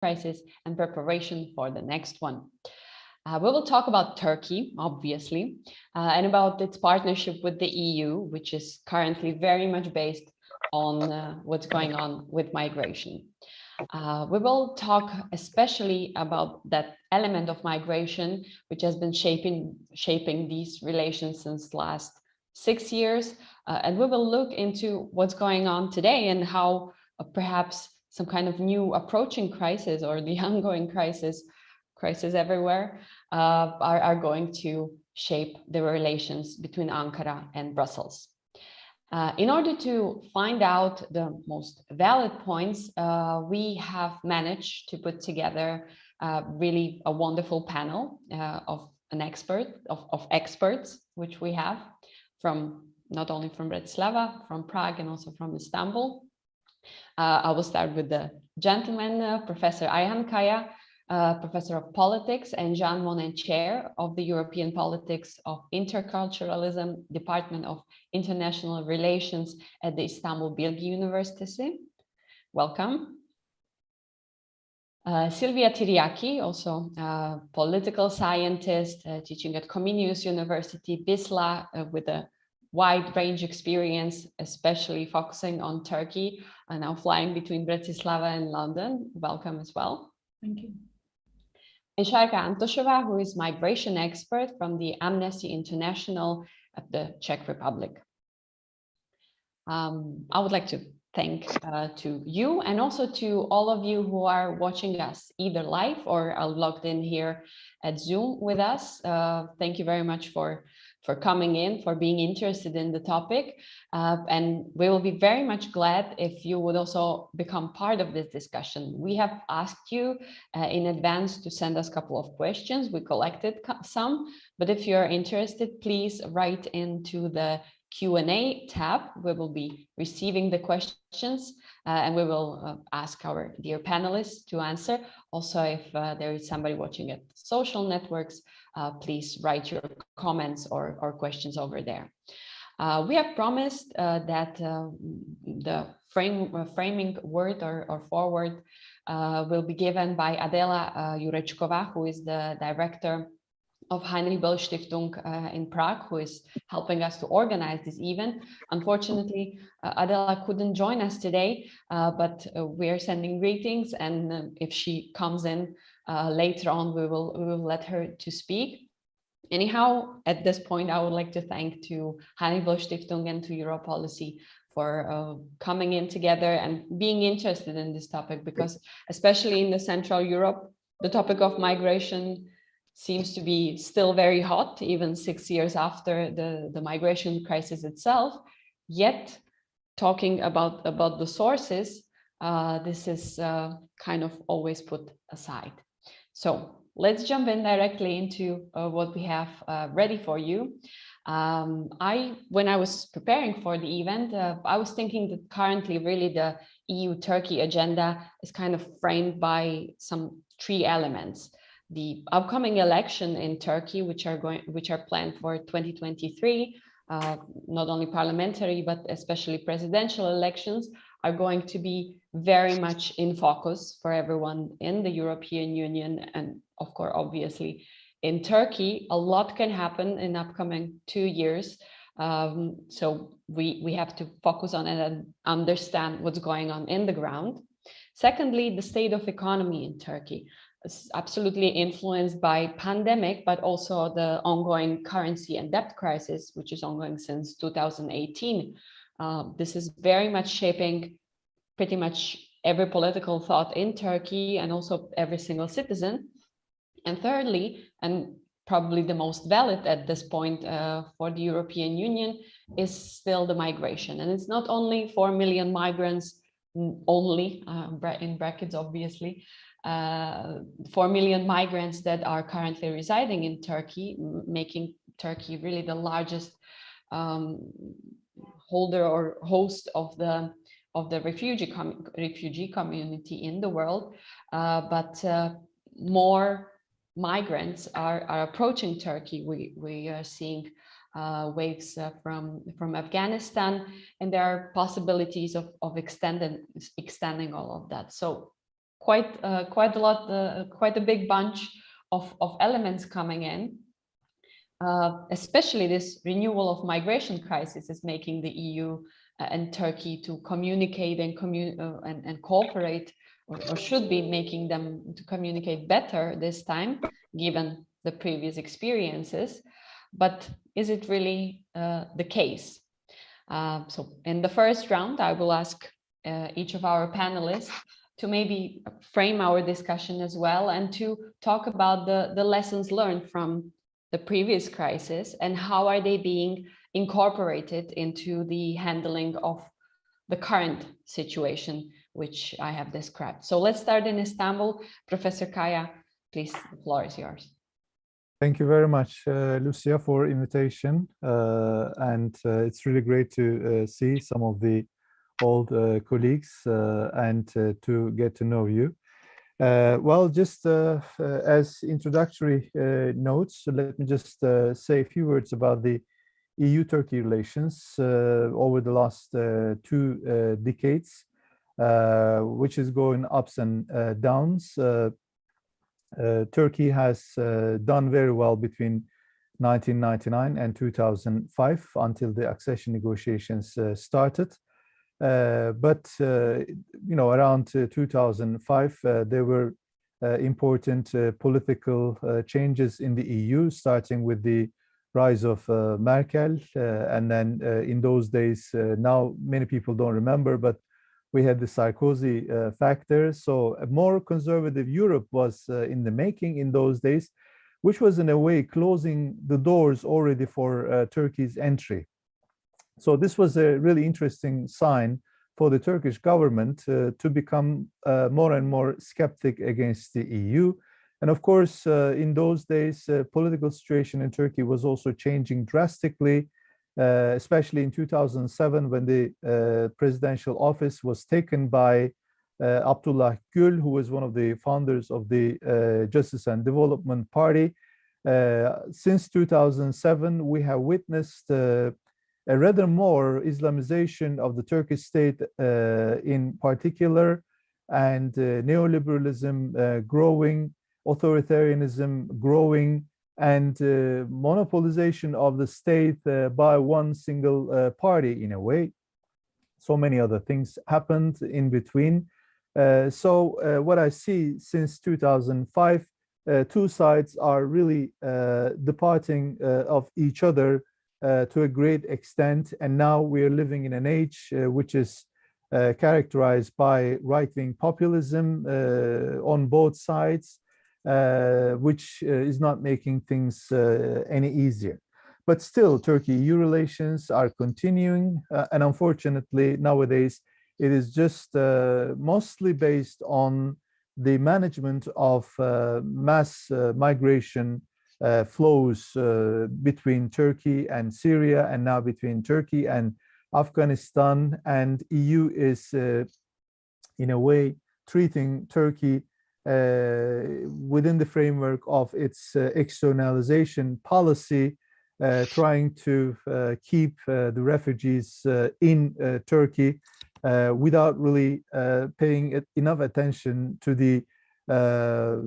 crisis and preparation for the next one. We will talk about Turkey, obviously, and about its partnership with the EU, which is currently very much based on what's going on with migration. We will talk especially about that element of migration, which has been shaping these relations since last 6 years. And we will look into what's going on today and how perhaps some kind of new approaching crisis or the ongoing crisis everywhere are going to shape the relations between Ankara and Brussels. In order to find out the most valid points, we have managed to put together really a wonderful panel of experts, which we have from not only from Bratislava, from Prague, and also from Istanbul. I will start with the gentleman, Professor Ayhan Kaya, Professor of Politics and Jean Monnet Chair of the European Politics of Interculturalism, Department of International Relations at the Istanbul Bilgi University. Welcome. Sylvia Tiryaki, also a political scientist, teaching at Comenius University, BISLA, with a wide range experience, especially focusing on Turkey, and now flying between Bratislava and London. Welcome as well. Thank you. And Šárka Antošová, who is migration expert from the Amnesty International of the Czech Republic. I would like to thank to you and also to all of you who are watching us either live or are logged in here at Zoom with us. Thank you very much for coming in, for being interested in the topic. And we will be very much glad if you would also become part of this discussion. We have asked you in advance to send us a couple of questions. We collected some, but if you're interested, please write into the Q&A tab. We will be receiving the questions and we will ask our dear panelists to answer. Also, if there is somebody watching at social networks, please write your comments or questions over there. We have promised that the framing word or forward will be given by Adela Jurečková, who is the director of Heinrich Böll Stiftung in Prague, who is helping us to organize this event. Unfortunately, Adela couldn't join us today, but we are sending greetings, and if she comes in later on, we will let her to speak. Anyhow, at this point, I would like to thank to Heinrich Böll Stiftung and to Europolicy for coming in together and being interested in this topic, because especially in the Central Europe, the topic of migration seems to be still very hot, even 6 years after the migration crisis itself. Yet, talking about the sources, this is kind of always put aside. So let's jump in directly into what we have ready for you. When I was preparing for the event, I was thinking that currently really the EU-Turkey agenda is kind of framed by some 3 elements. The upcoming election in Turkey, which are planned for 2023, not only parliamentary, but especially presidential elections, are going to be very much in focus for everyone in the European Union. And of course, obviously, in Turkey, a lot can happen in upcoming 2 years. So we have to focus on it and understand what's going on in the ground. Secondly, the state of economy in Turkey is absolutely influenced by pandemic, but also the ongoing currency and debt crisis, which is ongoing since 2018. This is very much shaping pretty much every political thought in Turkey and also every single citizen. And thirdly, and probably the most valid at this point for the European Union, is still the migration. And it's not only 4 million migrants only, in brackets obviously, 4 million migrants that are currently residing in Turkey, making Turkey really the largest holder or host of the refugee community in the world. But more migrants are approaching Turkey. We are seeing waves from Afghanistan, and there are possibilities of extending all of that. So quite a lot, quite a big bunch of elements coming in. Especially this renewal of migration crisis is making the EU and Turkey to communicate and cooperate, or should be making them to communicate better this time, given the previous experiences. But is it really the case? So in the first round, I will ask each of our panelists to maybe frame our discussion as well, and to talk about the lessons learned from the previous crisis and how are they being incorporated into the handling of the current situation, which I have described. So let's start in Istanbul. Professor Kaya, please, the floor is yours. Thank you very much, Lucia, for invitation. And it's really great to see some of the old colleagues and to get to know you. Well, just as introductory notes, let me just say a few words about the EU-Turkey relations over the last 2 decades, which is going ups and downs. Turkey has done very well between 1999 and 2005 until the accession negotiations started. But you know, around 2005, there were important political changes in the EU, starting with the rise of Merkel, and then in those days, now many people don't remember, but we had the Sarkozy factor. So a more conservative Europe was in the making in those days, which was in a way closing the doors already for Turkey's entry. So this was a really interesting sign for the Turkish government to become more and more skeptic against the EU. And of course, in those days, political situation in Turkey was also changing drastically, especially in 2007, when the presidential office was taken by Abdullah Gül, who was one of the founders of the Justice and Development Party. Since 2007, we have witnessed a rather more Islamization of the Turkish state in particular, and neoliberalism growing, authoritarianism growing, and monopolization of the state by one single party in a way. So many other things happened in between. So what I see since 2005, 2 sides are really departing of each other to a great extent, and now we are living in an age which is characterized by right-wing populism on both sides, which is not making things any easier. But still, Turkey-EU relations are continuing, and unfortunately nowadays it is just mostly based on the management of mass migration flows between Turkey and Syria, and now between Turkey and Afghanistan. And EU is in a way treating Turkey within the framework of its externalization policy, trying to keep the refugees in Turkey without really paying enough attention to the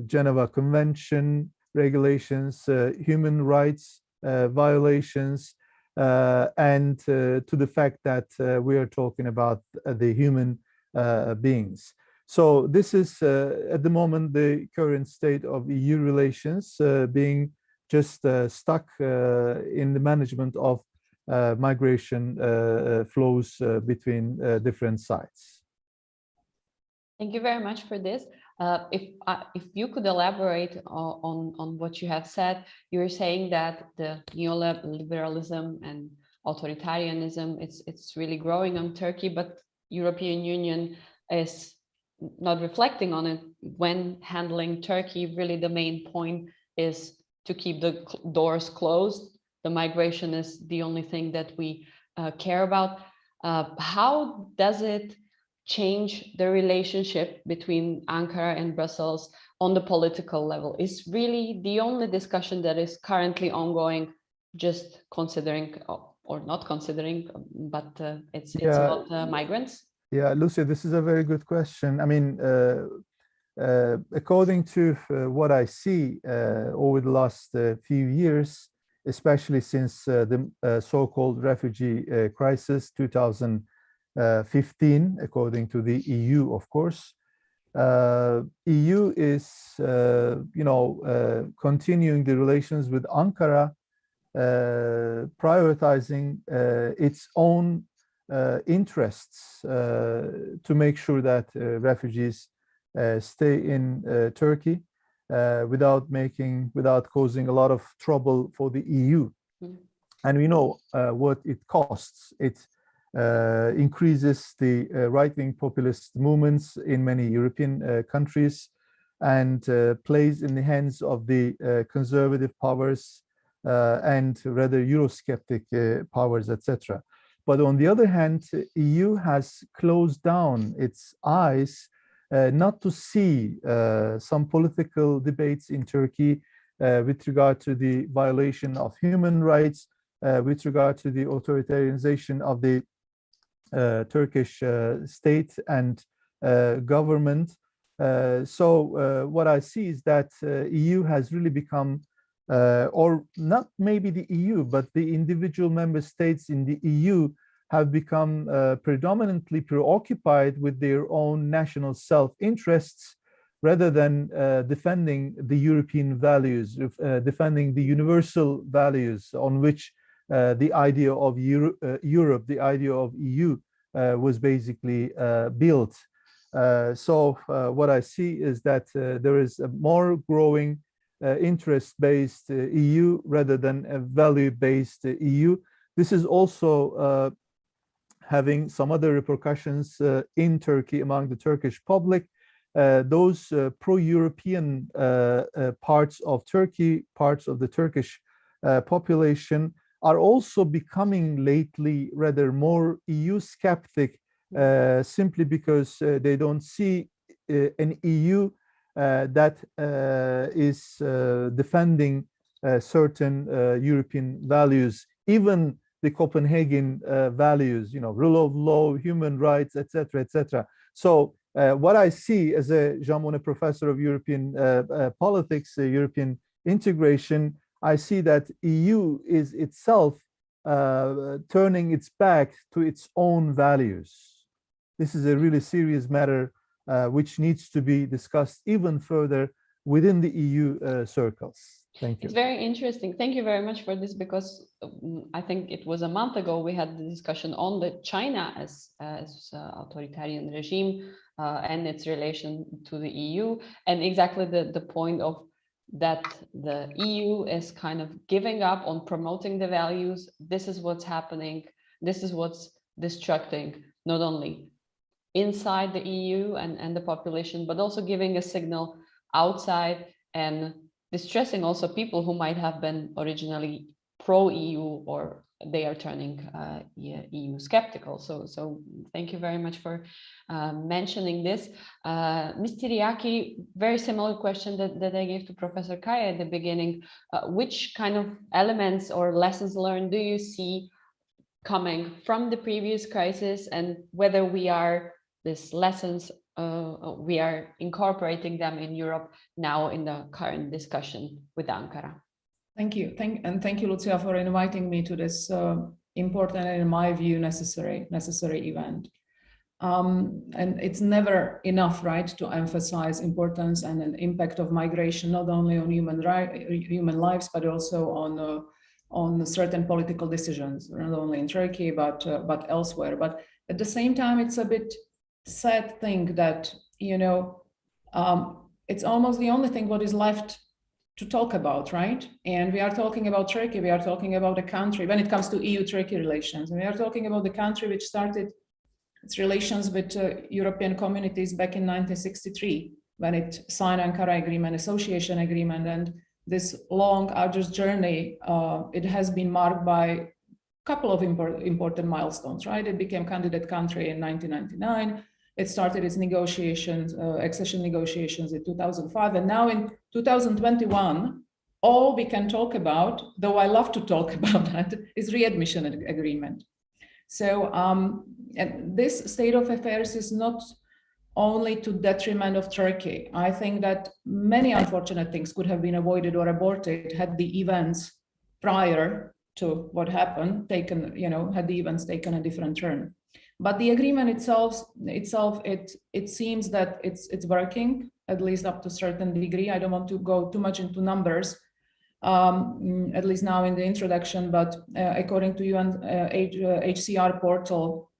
Geneva Convention regulations, human rights violations, and to the fact that we are talking about the human beings. So this is at the moment the current state of EU relations, being just stuck in the management of migration flows between different sides. Thank you very much for this. If you could elaborate on what you have said, you were saying that the neoliberalism and authoritarianism, it's really growing on Turkey, but European Union is not reflecting on it when handling Turkey. Really, the main point is to keep the doors closed. The migration is the only thing that we care about. How does it change the relationship between Ankara and Brussels on the political level? Is really the only discussion that is currently ongoing, just considering or not considering, but it's about migrants? Yeah, Lucia, this is a very good question. I mean, according to what I see over the last few years, especially since the so-called refugee crisis 2015, according to the EU, of course, EU is, continuing the relations with Ankara, prioritizing its own interests to make sure that refugees stay in Turkey without causing a lot of trouble for the EU. And we know what it costs. It increases the right-wing populist movements in many European countries and plays in the hands of the conservative powers and rather Eurosceptic powers, etc. But on the other hand, EU has closed down its eyes not to see some political debates in Turkey with regard to the violation of human rights, with regard to the authoritarianization of the Turkish state and government. So what I see is that EU has really become, or not maybe the EU, but the individual member states in the EU have become predominantly preoccupied with their own national self-interests rather than defending the European values, defending the universal values on which the idea of Europe, the idea of EU was basically built. So what I see is that there is a more growing interest-based EU rather than a value-based EU. This is also having some other repercussions in Turkey among the Turkish public. Those pro-European parts of Turkey, parts of the Turkish population, are also becoming lately rather more EU skeptic, simply because they don't see an EU that is defending certain European values, even the Copenhagen values, rule of law, human rights, etc., etc. So what I see as a Jean Monnet professor of European politics, European integration, I see that EU is itself turning its back to its own values. This is a really serious matter which needs to be discussed even further within the EU circles. Thank you. It's very interesting. Thank you very much for this, because I think it was a month ago we had the discussion on the China as authoritarian regime and its relation to the EU, and exactly the point of that the EU is kind of giving up on promoting the values. This is what's happening. This is what's destructing not only inside the EU and the population, but also giving a signal outside and distressing also people who might have been originally pro-EU, or they are turning EU skeptical. So thank you very much for mentioning this. Ms. Tiryaki, very similar question that I gave to Professor Kaya at the beginning. Which kind of elements or lessons learned do you see coming from the previous crisis, and whether these lessons we are incorporating them in Europe now in the current discussion with Ankara? Thank you. Thank you, Lucia, for inviting me to this important and, in my view, necessary event. And it's never enough, right, to emphasize importance and an impact of migration, not only on human lives, but also on certain political decisions, not only in Turkey, but elsewhere. But at the same time, it's a bit sad thing that, it's almost the only thing what is left to talk about, right? And we are talking about Turkey, we are talking about a country, when it comes to EU-Turkey relations, we are talking about the country which started its relations with European communities back in 1963, when it signed Ankara Agreement, Association Agreement, and this long, arduous journey, it has been marked by a couple of important milestones, right? It became candidate country in 1999. It started its negotiations, accession negotiations in 2005. And now in 2021, all we can talk about, though I love to talk about that, is readmission agreement. So and this state of affairs is not only to detriment of Turkey. I think that many unfortunate things could have been avoided or aborted had the events prior to what happened taken, had the events taken a different turn. But the agreement itself, it seems that it's working, at least up to a certain degree. I don't want to go too much into numbers, at least now in the introduction, but according to UNHCR portal,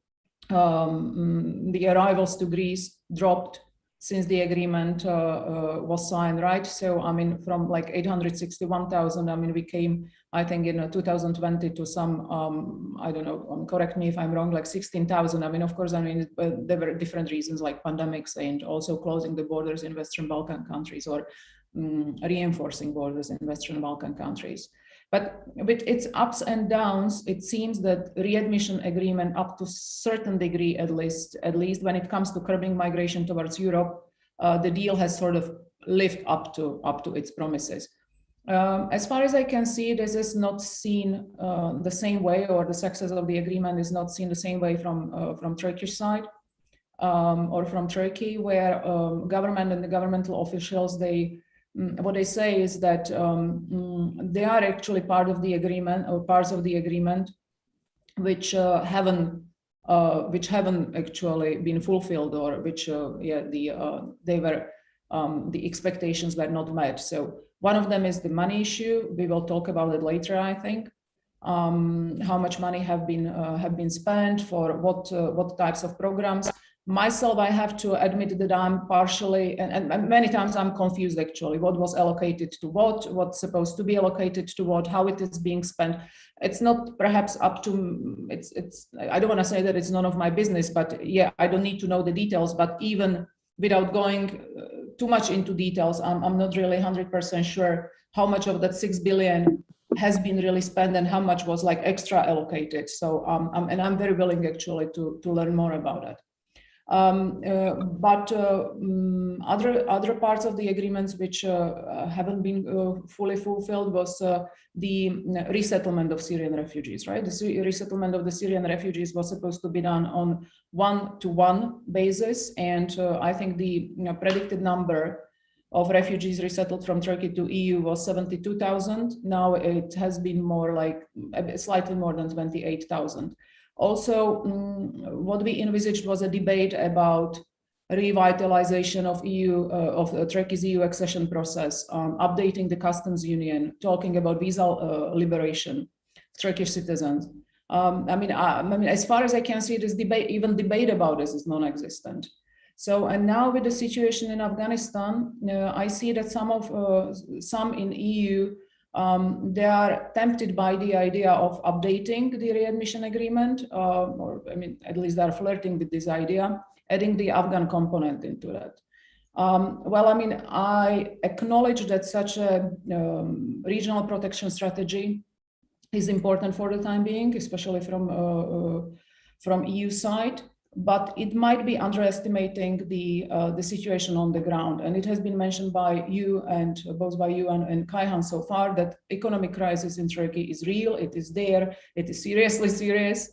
the arrivals to Greece dropped since the agreement was signed, right? So, I mean, from like 861,000, I mean, we came, I think in 2020 to some, I don't know, correct me if I'm wrong, like 16,000. I mean, of course, I mean, there were different reasons like pandemics and also closing the borders in Western Balkan countries or reinforcing borders in Western Balkan countries. But with its ups and downs, it seems that readmission agreement up to a certain degree, at least when it comes to curbing migration towards Europe, the deal has sort of lived up to its promises. As far as I can see, this is not seen the same way, or the success of the agreement is not seen the same way from Turkish side or from Turkey, where government and the governmental officials, what they say is that they are actually part of the agreement, or parts of the agreement which haven't actually been fulfilled, or which the expectations were not met. So one of them is the money issue. We will talk about it later, I think. How much money have been spent for what types of programs. Myself, I have to admit that I'm partially, and many times I'm confused actually, what was allocated to what's supposed to be allocated to what, how it is being spent. It's not perhaps up to, I don't want to say that it's none of my business, but yeah, I don't need to know the details, but even without going too much into details, I'm not really 100% sure how much of that 6 billion has been really spent and how much was like extra allocated. So, and I'm very willing actually to learn more about it. But other parts of the agreements which haven't been fully fulfilled was the resettlement of Syrian refugees, right? The resettlement of the Syrian refugees was supposed to be done on one-to-one basis, and I think the predicted number of refugees resettled from Turkey to EU was 72,000. Now it has been more like slightly more than 28,000. Also, what we envisaged was a debate about revitalization of Turkey's EU accession process, updating the customs union, talking about visa liberation, Turkish citizens. I mean, as far as I can see, this debate about this is non-existent. So, and now with the situation in Afghanistan, I see that some in EU, they are tempted by the idea of updating the readmission agreement, or I mean, at least they're flirting with this idea, adding the Afghan component into that. Well, I mean, I acknowledge that such a regional protection strategy is important for the time being, especially from EU side, but it might be underestimating the situation on the ground. And it has been mentioned by you, and both by you and Ayhan so far, that economic crisis in Turkey is real, it is there, it is seriously serious.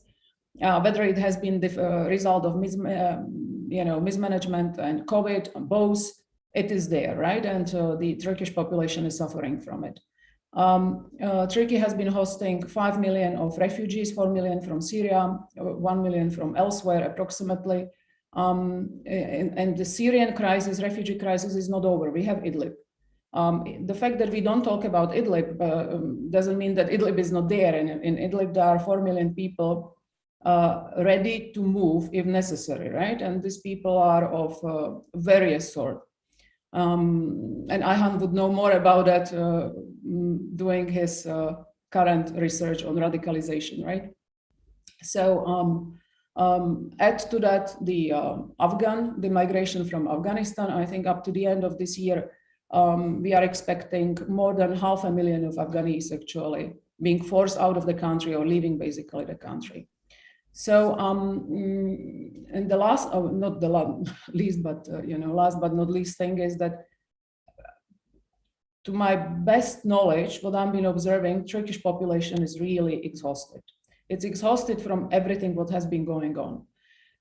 Whether it has been the result of mismanagement and COVID, both, it is there, right? And the Turkish population is suffering from it. Turkey has been hosting 5 million of refugees, 4 million from Syria, 1 million from elsewhere approximately. And the Syrian crisis, refugee crisis, is not over. We have Idlib. The fact that we don't talk about Idlib doesn't mean that Idlib is not there. In Idlib, there are 4 million people ready to move if necessary, right? And these people are of various sorts. And Ayhan would know more about that doing his current research on radicalization, right? So add to that the migration from Afghanistan. I think up to the end of this year, we are expecting more than 500,000 of Afghanis actually being forced out of the country or leaving basically the country. So, and the last, not the least, but last but not least thing is that, to my best knowledge, what I've been observing, Turkish population is really exhausted. It's exhausted from everything what has been going on.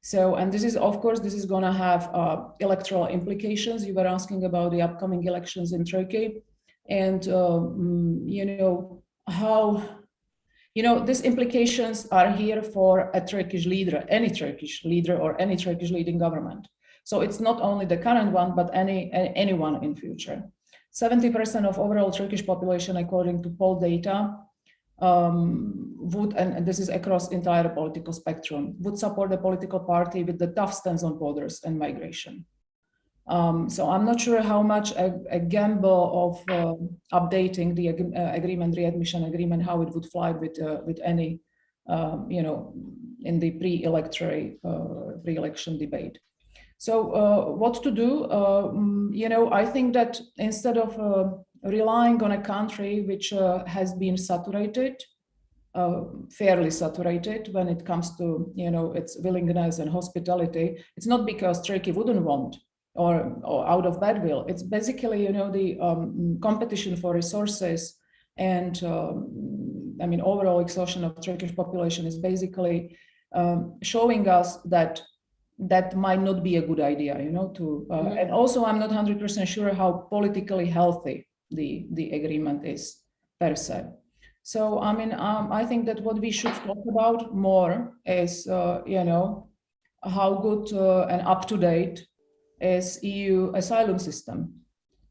So, and this is, of course, this is going to have electoral implications. You were asking about the upcoming elections in Turkey, and you know how, you know, these implications are here for a Turkish leader, any Turkish leader or any Turkish leading government. So it's not only the current one, but anyone in future. 70% of overall Turkish population, according to poll data, would, and this is across entire political spectrum, would support the political party with the tough stance on borders and migration. So I'm not sure how much a gamble of updating the agreement, readmission agreement, how it would fly with any, you know, in the pre-election debate. So what to do? You know, I think that instead of relying on a country which has been saturated, fairly saturated when it comes to, you know, its willingness and hospitality, it's not because Turkey wouldn't want or out of bad will. It's basically, you know, the competition for resources and I mean, overall exhaustion of Turkish population is basically showing us that that might not be a good idea, you know, to, and also I'm not 100% sure how politically healthy the agreement is per se. So, I mean, I think that what we should talk about more is, you know, how good and up-to-date is EU asylum system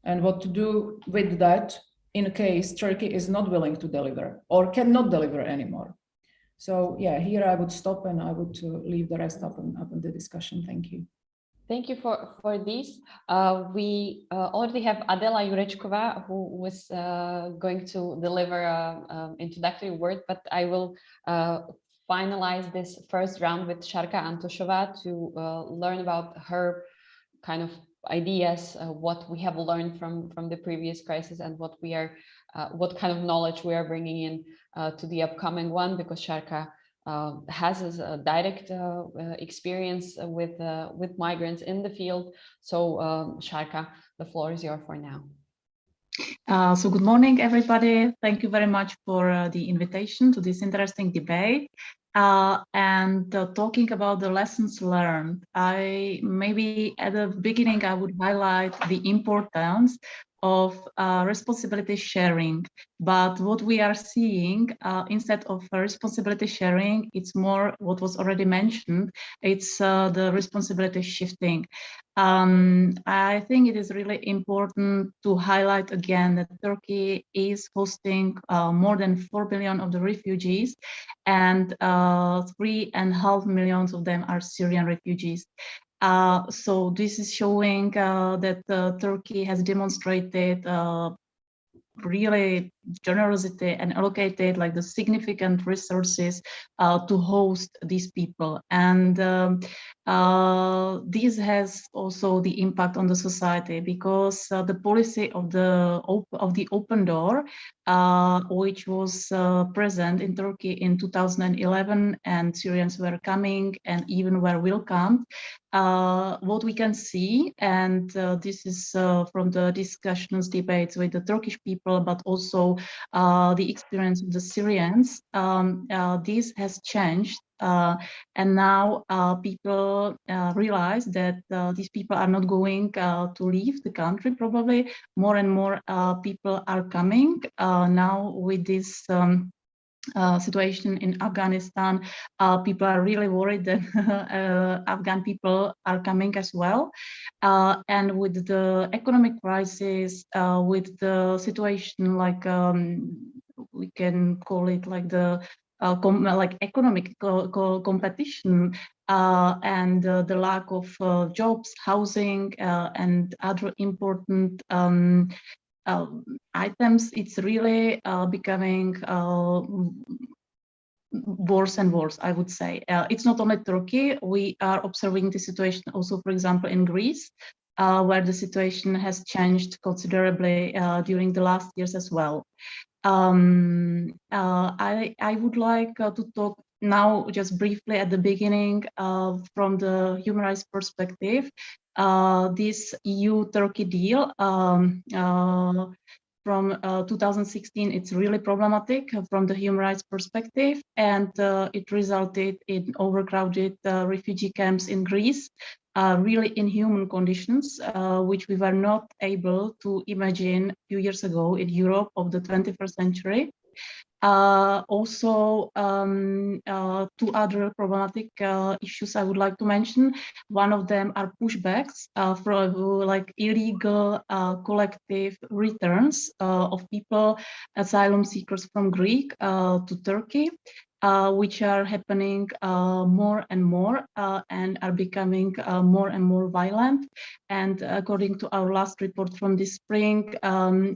and what to do with that in case Turkey is not willing to deliver or cannot deliver anymore. So yeah, here I would stop and I would leave the rest up in the discussion. Thank you. Thank you for this. We already have Adela Jurečková, who was going to deliver an introductory word, but I will finalize this first round with Šárka Antošová to learn about her kind of ideas, what we have learned from the previous crisis and what we are, what kind of knowledge we are bringing in to the upcoming one, because Šárka has a direct experience with migrants in the field. So Šárka, the floor is yours for now. So good morning, everybody. Thank you very much for the invitation to this interesting debate. And talking about the lessons learned, maybe at the beginning I would highlight the importance of responsibility sharing. But what we are seeing instead of responsibility sharing, it's more what was already mentioned, it's the responsibility shifting. I think it is really important to highlight again that Turkey is hosting more than 4 million of the refugees, and 3.5 million of them are Syrian refugees. So this is showing that Turkey has demonstrated really generosity and allocated like the significant resources to host these people, and this has also the impact on the society, because the policy of the open door, which was present in Turkey in 2011, and Syrians were coming and even were welcomed. What we can see, and this is from the discussions, debates with the Turkish people, but also the experience of the Syrians, this has changed. And now people realize that these people are not going to leave the country. Probably more and more people are coming now with this situation in Afghanistan. People are really worried that Afghan people are coming as well. And with the economic crisis, with the situation like we can call it like the like economic competition and the lack of jobs, housing, and other important items, it's really becoming worse and worse, I would say. It's not only Turkey. We are observing the situation also, for example, in Greece, where the situation has changed considerably during the last years as well. I would like to talk now just briefly at the beginning from the human rights perspective. This EU-Turkey deal from 2016, it's really problematic from the human rights perspective, and it resulted in overcrowded refugee camps in Greece, really inhuman conditions, which we were not able to imagine a few years ago in Europe of the 21st century. Also, two other problematic issues I would like to mention. One of them are pushbacks from like illegal collective returns of people, asylum seekers from Greece to Turkey, which are happening more and more and are becoming more and more violent. And according to our last report from this spring,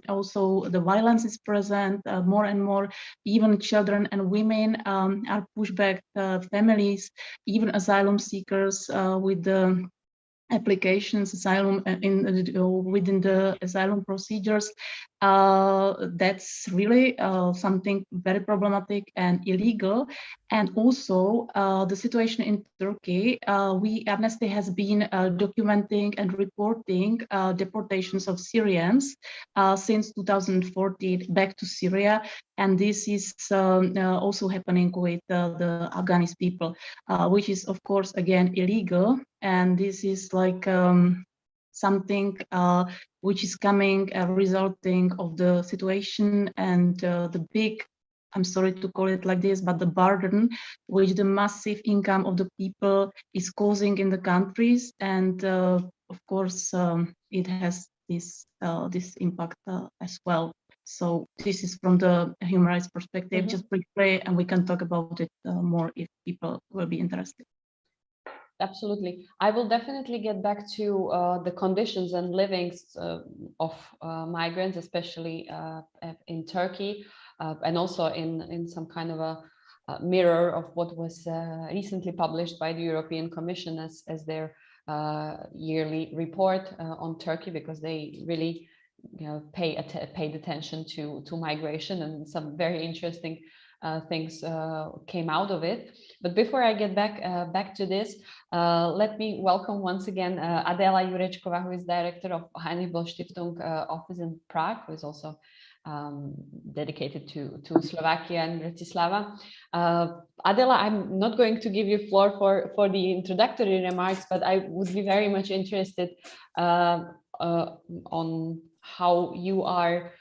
also the violence is present more and more. Even children and women are pushed back, families, even asylum seekers with the applications, asylum within the asylum procedures. That's really something very problematic and illegal. And also the situation in Turkey, Amnesty has been documenting and reporting deportations of Syrians since 2014 back to Syria. And this is also happening with the Afghanis people, which is of course again illegal. And this is like something which is coming resulting of the situation and the big, I'm sorry to call it like this, but the burden which the massive income of the people is causing in the countries. And of course, it has this impact as well. So this is from the human rights perspective, just briefly, and we can talk about it more if people will be interested. Absolutely. I will definitely get back to the conditions and livings of migrants, especially in Turkey, and also in some kind of a mirror of what was recently published by the European Commission as their yearly report on Turkey, because they really paid attention to migration, and some very interesting things came out of it. But before I get back to this, let me welcome once again Adela Jurečková, who is director of Hannibal Stiftung office in Prague, who is also dedicated to Slovakia and Bratislava. Adela, I'm not going to give you floor for the introductory remarks, but I would be very much interested on how you are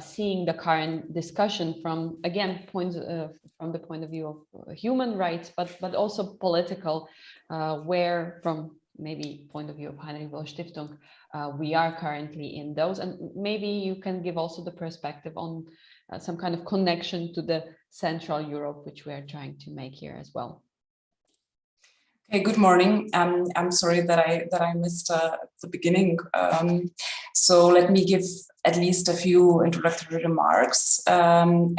seeing the current discussion from, again, from the point of view of human rights, but also political, where from maybe point of view of Hannibal Stiftung, we are currently in those. And maybe you can give also the perspective on some kind of connection to the Central Europe, which we are trying to make here as well. Okay, good morning. I'm sorry that I missed the beginning. So let me give at least a few introductory remarks and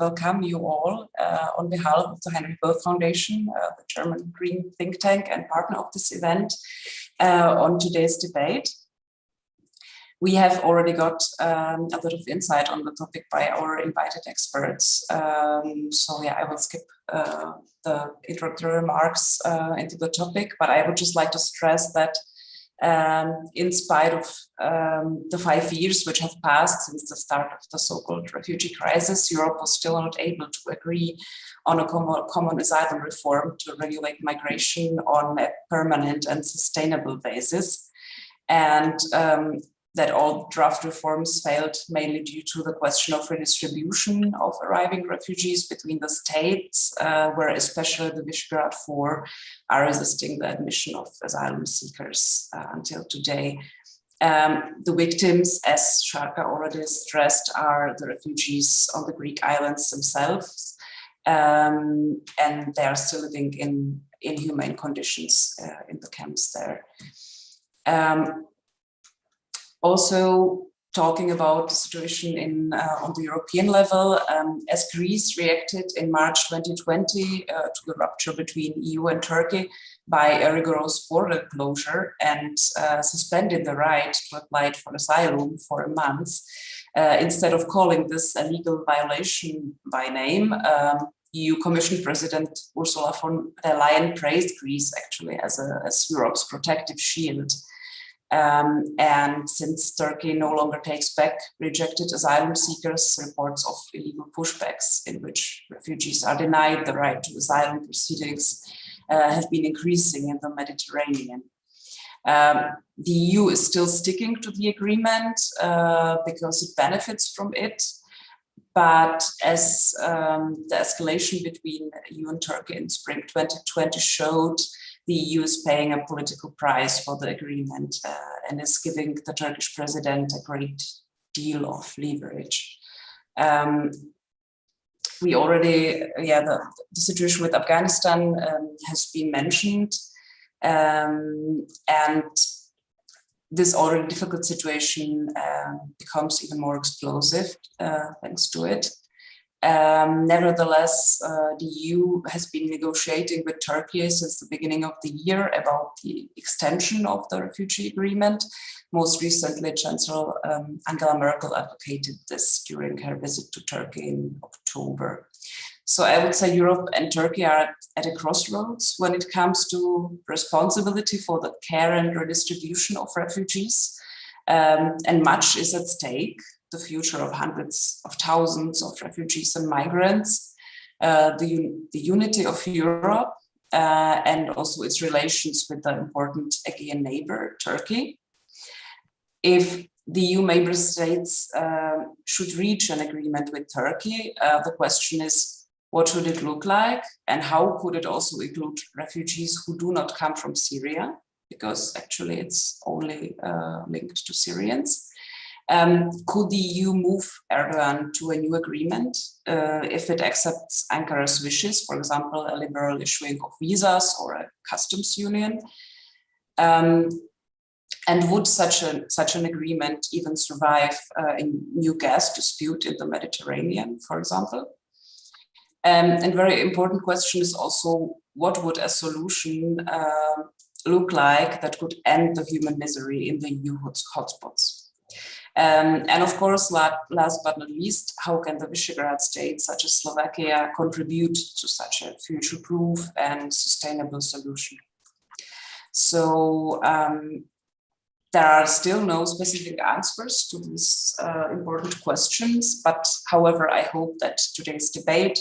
welcome you all on behalf of the Heinrich Böll Foundation, the German Green think tank and partner of this event, on today's debate. We have already got a lot of insight on the topic by our invited experts. So yeah, I will skip the introductory remarks into the topic, but I would just like to stress that in spite of the 5 years which have passed since the start of the so-called refugee crisis, Europe was still not able to agree on a common asylum reform to regulate migration on a permanent and sustainable basis. And that all draft reforms failed mainly due to the question of redistribution of arriving refugees between the states, where especially the Visegrad 4 are resisting the admission of asylum seekers until today. The victims, as Šárka already stressed, are the refugees on the Greek islands themselves, and they are still living in inhumane conditions in the camps there. Also, talking about the situation on the European level, as Greece reacted in March 2020 to the rupture between EU and Turkey by a rigorous border closure and suspended the right to apply for asylum for a month, instead of calling this a legal violation by name, EU Commission President Ursula von der Leyen praised Greece actually as Europe's protective shield. And since Turkey no longer takes back rejected asylum seekers, reports of illegal pushbacks in which refugees are denied the right to asylum proceedings have been increasing in the Mediterranean. The EU is still sticking to the agreement because it benefits from it. But as the escalation between EU and Turkey in spring 2020 showed, the EU is paying a political price for the agreement and is giving the Turkish president a great deal of leverage. We already, the situation with Afghanistan has been mentioned, and this already difficult situation becomes even more explosive thanks to it. Nevertheless, the EU has been negotiating with Turkey since the beginning of the year about the extension of the refugee agreement. Most recently, Chancellor Angela Merkel advocated this during her visit to Turkey in October. So I would say Europe and Turkey are at a crossroads when it comes to responsibility for the care and redistribution of refugees. And much is at stake: the future of hundreds of thousands of refugees and migrants, the unity of Europe, and also its relations with the important Aegean neighbor, Turkey. If the EU member states should reach an agreement with Turkey, the question is, what should it look like? And how could it also include refugees who do not come from Syria? Because actually it's only linked to Syrians. Could the EU move Erdogan to a new agreement if it accepts Ankara's wishes, for example, a liberal issuing of visas or a customs union? And would such an agreement even survive a new gas dispute in the Mediterranean, for example? And very important question is also, what would a solution look like that could end the human misery in the EU hotspots? And of course, last but not least, how can the Visegrad states such as Slovakia contribute to such a future-proof and sustainable solution? So there are still no specific answers to these important questions, but however, I hope that today's debate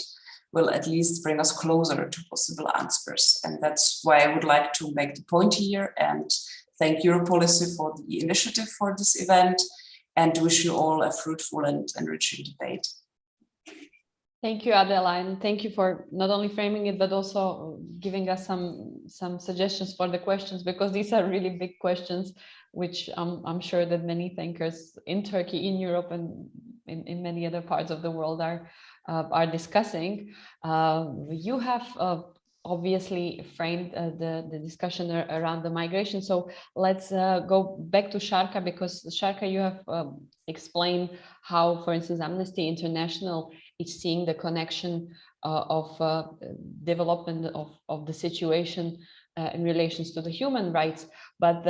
will at least bring us closer to possible answers. And that's why I would like to make the point here and thank Europolicy for the initiative for this event, and wish you all a fruitful and enriching debate. Thank you, Adela, and thank you for not only framing it, but also giving us some suggestions for the questions, because these are really big questions, which I'm sure that many thinkers in Turkey, in Europe, and in many other parts of the world are discussing. You have obviously framed the discussion around the migration. So let's go back to Šárka, because Šárka, you have explained how, for instance, Amnesty International is seeing the connection of development of the situation in relations to the human rights. But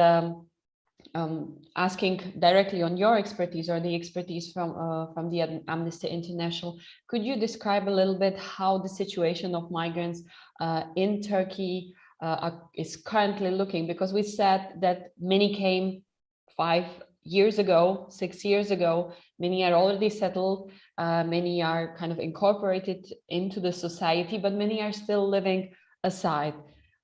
asking directly on your expertise or the expertise from the Amnesty International, could you describe a little bit how the situation of migrants in Turkey is currently looking? Because we said that many came 5 years ago, 6 years ago, many are already settled, many are kind of incorporated into the society, but many are still living aside.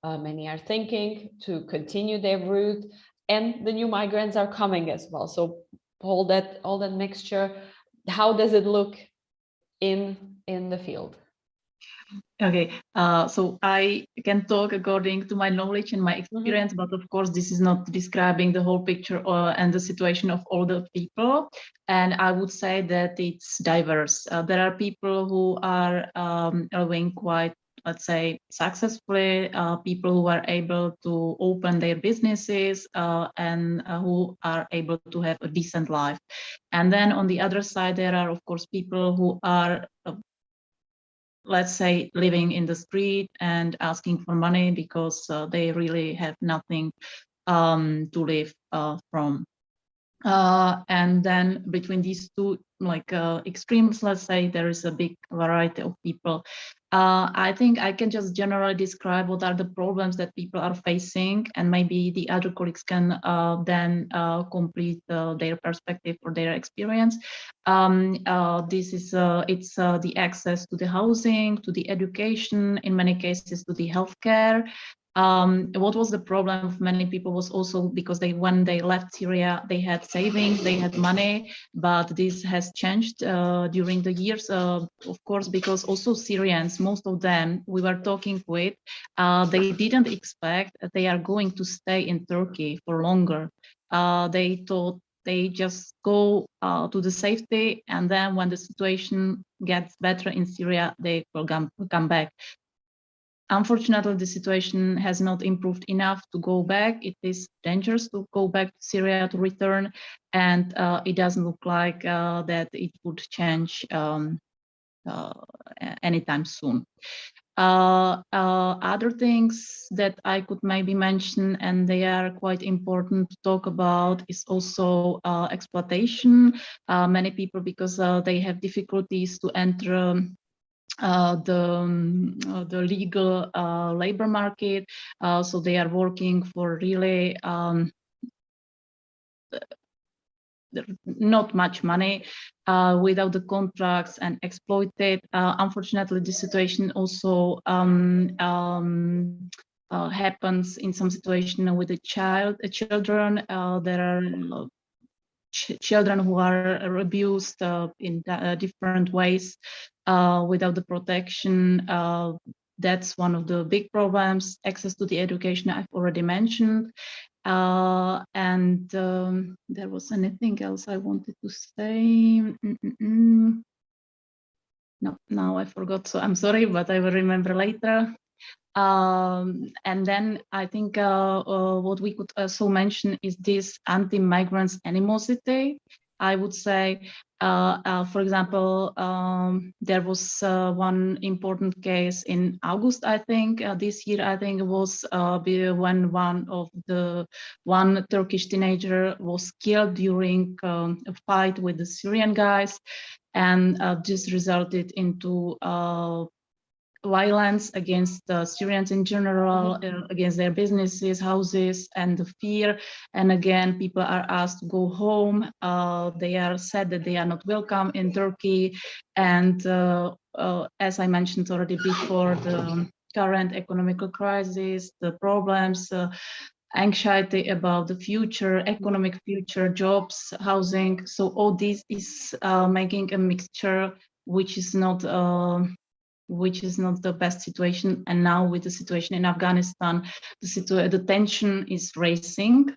Many are thinking to continue their route, and the new migrants are coming as well. So all that mixture, how does it look in the field? Okay, so I can talk according to my knowledge and my experience, but of course this is not describing the whole picture and the situation of all the people. And I would say that it's diverse. There are people who are living quite, let's say, successfully, people who are able to open their businesses and who are able to have a decent life. And then on the other side, there are, of course, people who are let's say, living in the street and asking for money because they really have nothing to live from. And then between these two extremes, let's say, there is a big variety of people. I think I can just generally describe what are the problems that people are facing, and maybe the other colleagues can then complete their perspective or their experience. This is it's the access to the housing, to the education, in many cases to the healthcare. What was the problem of many people was also because when they left Syria, they had savings, they had money, but this has changed during the years, of course, because also Syrians, most of them we were talking with, they didn't expect that they are going to stay in Turkey for longer. They thought they just go to the safety, and then when the situation gets better in Syria, they will come back. Unfortunately, the situation has not improved enough to go back. It is dangerous to go back to Syria, to return, and it doesn't look like that it would change anytime soon. Other things that I could maybe mention, and they are quite important to talk about, is also exploitation. Many people, because they have difficulties to enter the legal labor market, so they are working for really not much money without the contracts and exploited. Unfortunately, this situation also happens in some situation with the children. There are children who are abused in different ways without the protection. That's one of the big problems. Access to the education I've already mentioned. And there was anything else I wanted to say. No, now I forgot, so I'm sorry, but I will remember later. And then I think what we could also mention is this anti-migrants animosity. I would say, for example, there was one important case in August, I think, this year, I think it was when one Turkish teenager was killed during a fight with the Syrian guys. And this resulted into violence against Syrians in general, against their businesses, houses, and the fear. And again, people are asked to go home. They are said that they are not welcome in Turkey. And as I mentioned already before, the current economical crisis, the problems, anxiety about the future, economic future, jobs, housing. So all this is making a mixture which is not the best situation. And now with the situation in Afghanistan, the tension is rising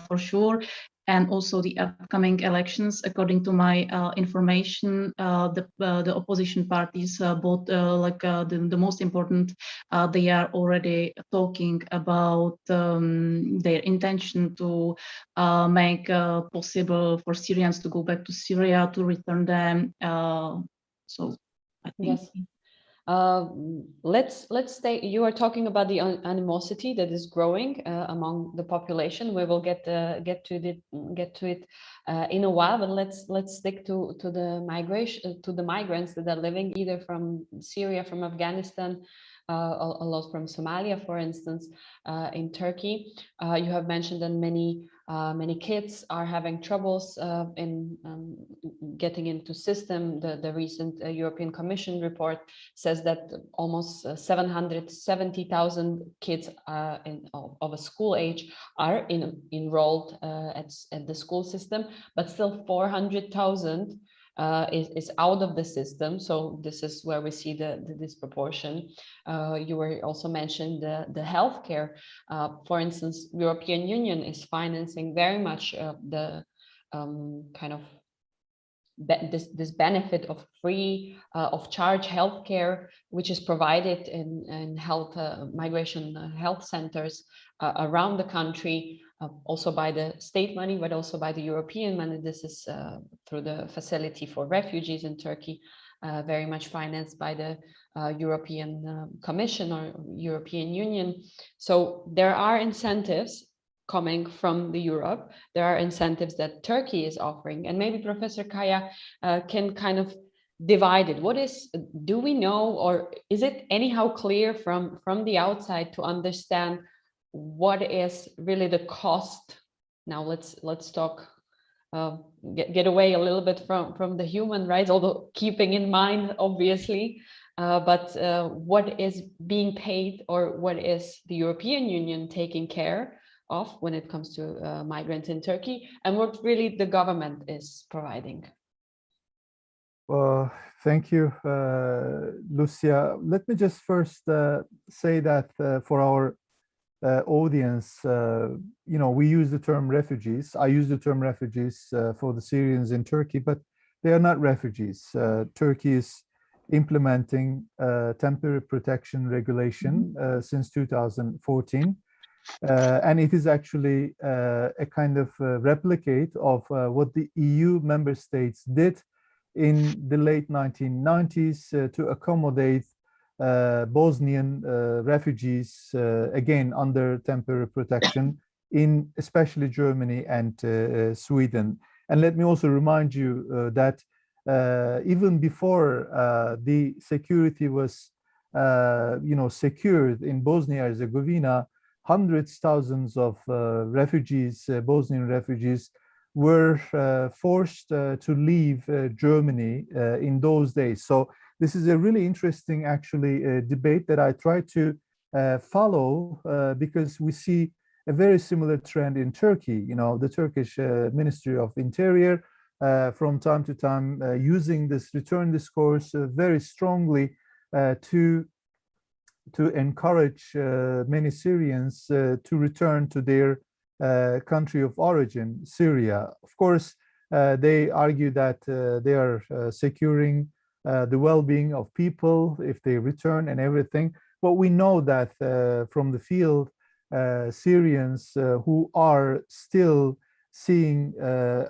for sure. And also the upcoming elections, according to my information, the opposition parties, both the most important, they are already talking about their intention to make possible for Syrians to go back to Syria, to return them. So I think. Yes. Let's stay. You are talking about the animosity that is growing among the population. We will get to it in a while, but let's stick to the migration, to the migrants that are living either from Syria, from Afghanistan, a lot from Somalia, for instance, in Turkey. You have mentioned that many kids are having troubles in getting into system. The recent European Commission report says that almost 770,000 kids of a school age are enrolled at the school system, but still 400,000 is out of the system. So this is where we see the disproportion. You were also mentioned the healthcare. For instance, European Union is financing very much the kind of this benefit of free of charge healthcare, which is provided in health migration health centers around the country, also by the state money, but also by the European money. This is through the facility for refugees in Turkey, very much financed by the European Commission or European Union. So there are incentives coming from the Europe. There are incentives that Turkey is offering, and maybe Professor Kaya can kind of divided. Do we know, or is it anyhow clear from the outside to understand what is really the cost? Now let's talk, get away a little bit from the human rights, although keeping in mind obviously, but what is being paid, or what is the European Union taking care of when it comes to migrants in Turkey, and what really the government is providing? Thank you, Lucia. Let me just first say that for our audience, we use the term refugees. I use the term refugees for the Syrians in Turkey, but they are not refugees. Turkey is implementing temporary protection regulation since 2014. And it is actually a kind of replicate of what the EU member states did in the late 1990s to accommodate Bosnian refugees, again, under temporary protection in especially Germany and Sweden. And let me also remind you that even before the security was, secured in Bosnia-Herzegovina, hundreds, thousands of refugees, Bosnian refugees, were forced to leave Germany in those days. So this is a really interesting, actually, debate that I try to follow because we see a very similar trend in Turkey. The Turkish Ministry of Interior, from time to time, using this return discourse very strongly to encourage many Syrians to return to their country of origin, Syria. Of course, they argue that they are securing the well-being of people if they return and everything. But we know that from the field, Syrians who are still seeing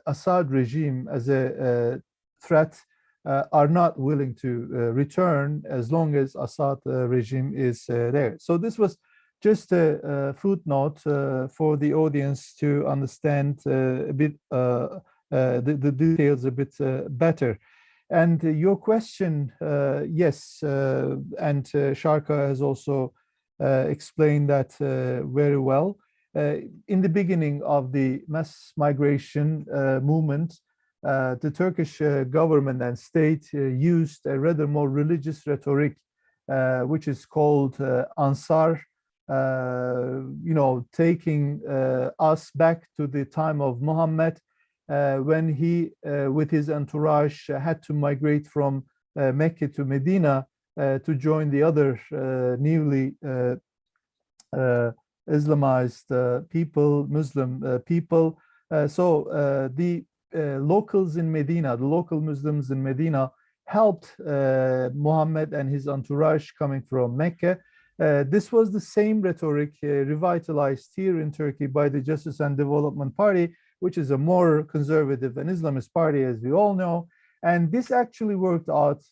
Assad regime as a threat are not willing to return as long as Assad regime is there. So this was just a footnote for the audience to understand a bit the details a bit better. And your question, yes, and Šárka has also explained that very well. In the beginning of the mass migration movement, the Turkish government and state used a rather more religious rhetoric, which is called Ansar, taking us back to the time of Muhammad, when he, with his entourage, had to migrate from Mecca to Medina to join the other newly Islamized people, Muslim people. So the locals in Medina, the local Muslims in Medina, helped Muhammad and his entourage coming from Mecca. This was the same rhetoric revitalized here in Turkey by the Justice and Development Party, which is a more conservative and Islamist party, as we all know. And this actually worked out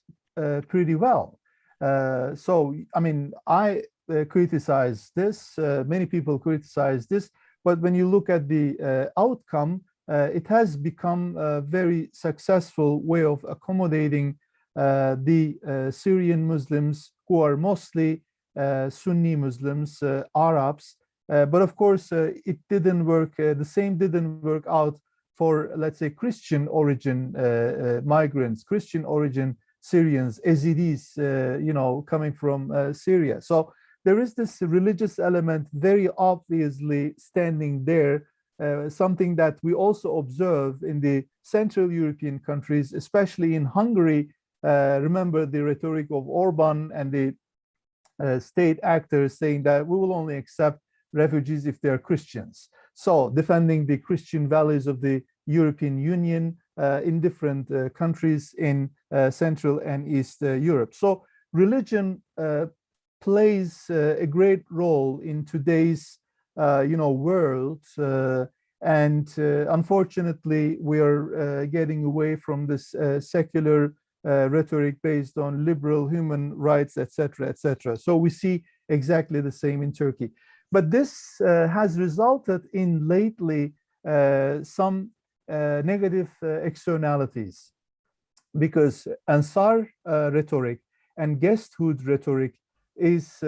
pretty well. So, I mean, I criticize this, many people criticize this, but when you look at the outcome, it has become a very successful way of accommodating the Syrian Muslims, who are mostly Sunni Muslims, Arabs. But of course, it didn't work, the same didn't work out for, let's say, Christian origin migrants, Christian origin Syrians, Yazidis, coming from Syria. So there is this religious element very obviously standing there, something that we also observe in the Central European countries, especially in Hungary. Remember the rhetoric of Orban and the state actors saying that we will only accept refugees if they are Christians. So defending the Christian values of the European Union in different countries in Central and East Europe. So religion plays a great role in today's world, and unfortunately we are getting away from this secular rhetoric based on liberal human rights, etc., etc. So we see exactly the same in Turkey. But this has resulted in lately some negative externalities. because Ansar rhetoric and guesthood rhetoric is,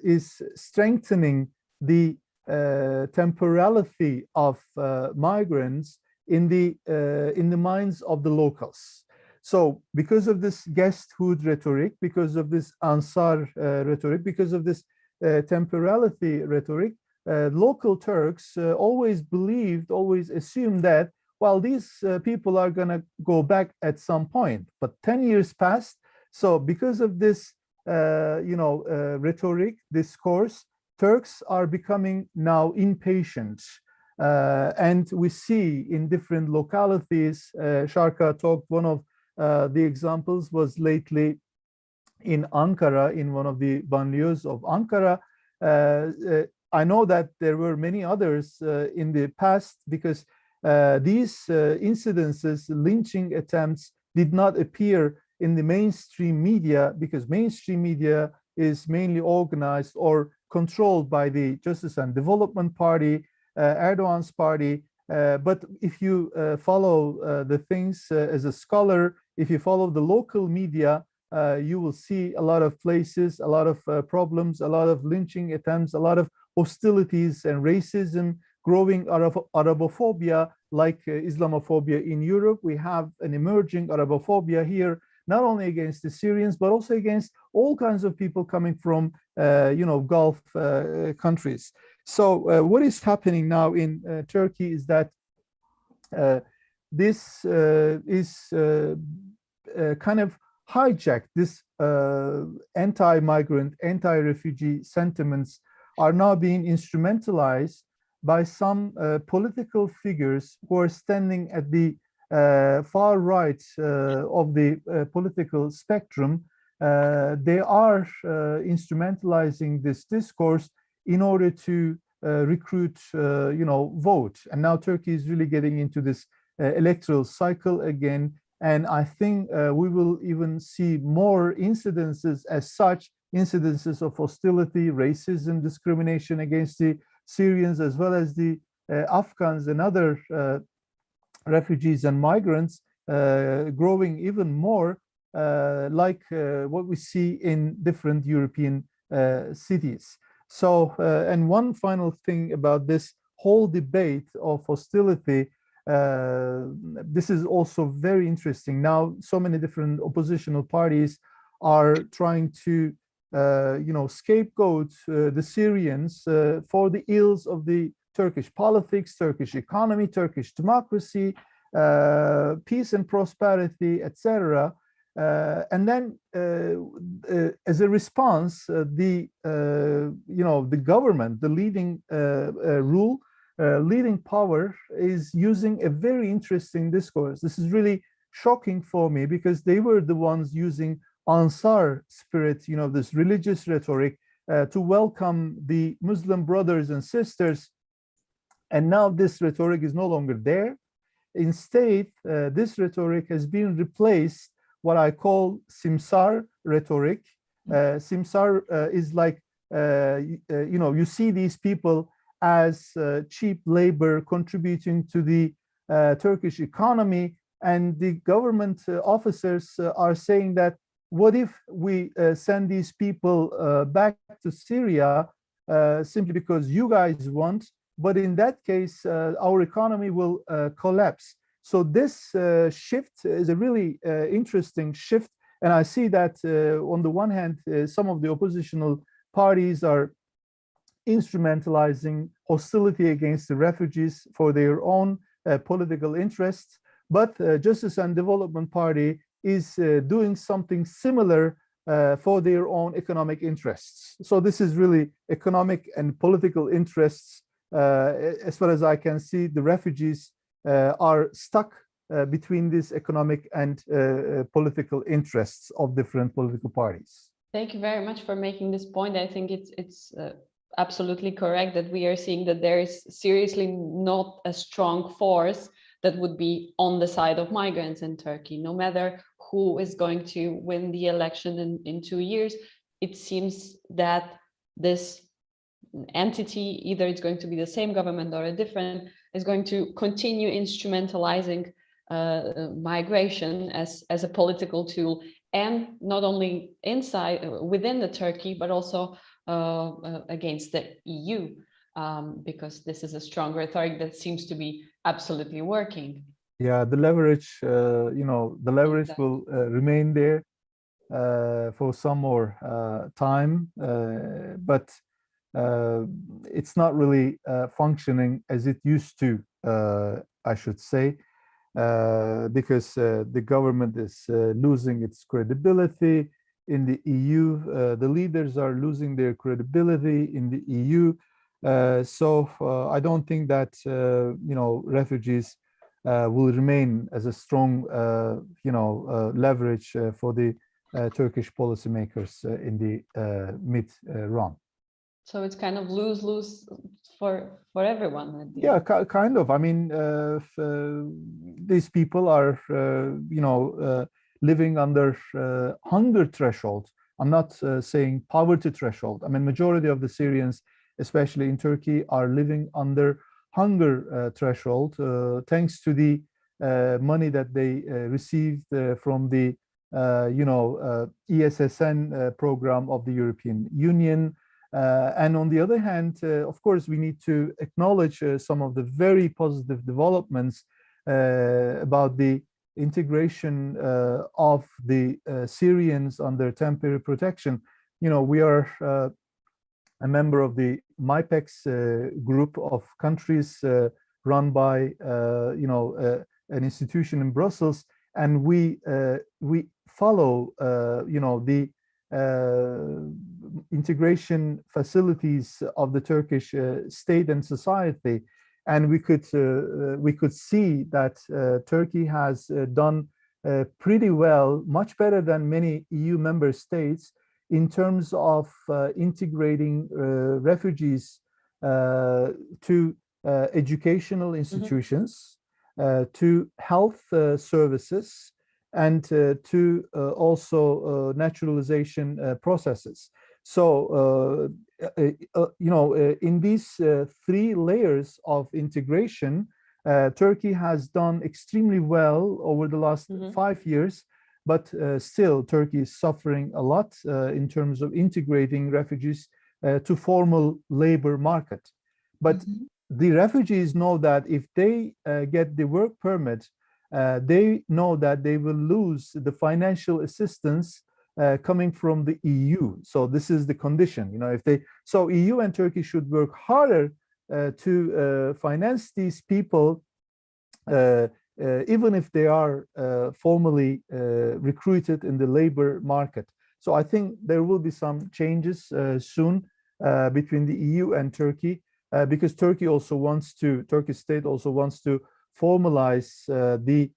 is strengthening the temporality of migrants in the minds of the locals. So because of this guesthood rhetoric, because of this Ansar rhetoric, because of this temporality rhetoric, local Turks always believed, always assumed that, well, these people are going to go back at some point. But 10 years passed. So because of this, rhetoric, discourse, Turks are becoming now impatient. And we see in different localities, Šárka talked, one of the examples was lately in Ankara, in one of the banlieues of Ankara. I know that there were many others in the past, because these incidences, lynching attempts, did not appear in the mainstream media, because mainstream media is mainly organized or controlled by the Justice and Development Party, Erdogan's party. But if you follow the things as a scholar, if you follow the local media, you will see a lot of places, a lot of problems, a lot of lynching attempts, a lot of hostilities and racism, growing Arabophobia, like Islamophobia in Europe. We have an emerging Arabophobia here, not only against the Syrians, but also against all kinds of people coming from, Gulf countries. So what is happening now in Turkey is that this is kind of hijacked. This anti-migrant, anti-refugee sentiments are now being instrumentalized by some political figures who are standing at the far right of the political spectrum. They are instrumentalizing this discourse in order to recruit, vote. And now Turkey is really getting into this electoral cycle again. And I think we will even see more incidences as such, incidences of hostility, racism, discrimination against the Syrians, as well as the Afghans and other refugees and migrants, growing even more, like what we see in different European cities. So, and one final thing about this whole debate of hostility, this is also very interesting. Now, so many different oppositional parties are trying to, scapegoat the Syrians for the ills of the Turkish politics, Turkish economy, Turkish democracy, peace and prosperity, etc. And then, as a response, the government, the leading leading power, is using a very interesting discourse. This is really shocking for me, because they were the ones using Ansar spirit, this religious rhetoric, to welcome the Muslim brothers and sisters. And now this rhetoric is no longer there. Instead, this rhetoric has been replaced what I call Simsar rhetoric. Simsar is like, you see these people as cheap labor contributing to the Turkish economy, and the government officers are saying that, what if we send these people back to Syria simply because you guys want, but in that case, our economy will collapse. So this shift is a really interesting shift. And I see that on the one hand, some of the oppositional parties are instrumentalizing hostility against the refugees for their own political interests. But Justice and Development Party is doing something similar for their own economic interests. So this is really economic and political interests. As far as I can see, the refugees are stuck between these economic and political interests of different political parties. Thank you very much for making this point. I think it's absolutely correct that we are seeing that there is seriously not a strong force that would be on the side of migrants in Turkey. No matter who is going to win the election in 2 years, it seems that this entity, either it's going to be the same government or a different, is going to continue instrumentalizing migration as a political tool, and not only inside within the Turkey, but also against the EU, because this is a strong rhetoric that seems to be absolutely working. Yeah, the leverage, the leverage will remain there for some more time, but it's not really functioning as it used to, I should say, because the government is losing its credibility in the EU. The leaders are losing their credibility in the EU. So I don't think that, refugees will remain as a strong, leverage for the Turkish policymakers in the mid-run. So it's kind of lose-lose for everyone. Yeah, kind of. I mean, these people are, living under hunger threshold. I'm not saying poverty threshold. I mean, majority of the Syrians, especially in Turkey, are living under hunger threshold, thanks to the money that they received from the, ESSN program of the European Union. And on the other hand, of course, we need to acknowledge some of the very positive developments about the integration of the Syrians under temporary protection. We are a member of the MIPEX group of countries run by, an institution in Brussels, and we follow, the integration facilities of the Turkish state and society, and we could see that Turkey has done pretty well, much better than many EU member states, in terms of integrating refugees to educational institutions, to health services, and to also naturalization processes. So, in these three layers of integration, Turkey has done extremely well over the last 5 years, but still Turkey is suffering a lot in terms of integrating refugees to formal labor market. But the refugees know that if they get the work permit, they know that they will lose the financial assistance coming from the EU. So this is the condition, so EU and Turkey should work harder to finance these people, even if they are formally recruited in the labor market. So I think there will be some changes soon between the EU and Turkey, because Turkish state also wants to formalize the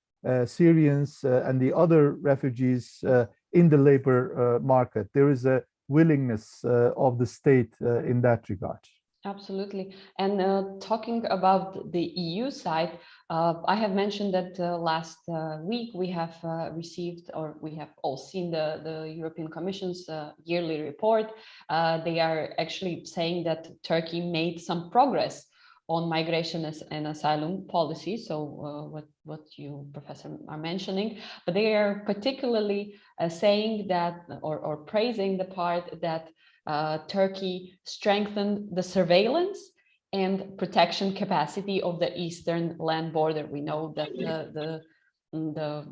Syrians and the other refugees in the labor market. There is a willingness of the state in that regard. Absolutely. And talking about the EU side, I have mentioned that last week we have received, or we have all seen the European Commission's yearly report. They are actually saying that Turkey made some progress on migration and asylum policy. So what you, Professor, are mentioning, but they are particularly saying that, or praising the part that Turkey strengthened the surveillance and protection capacity of the eastern land border. We know that the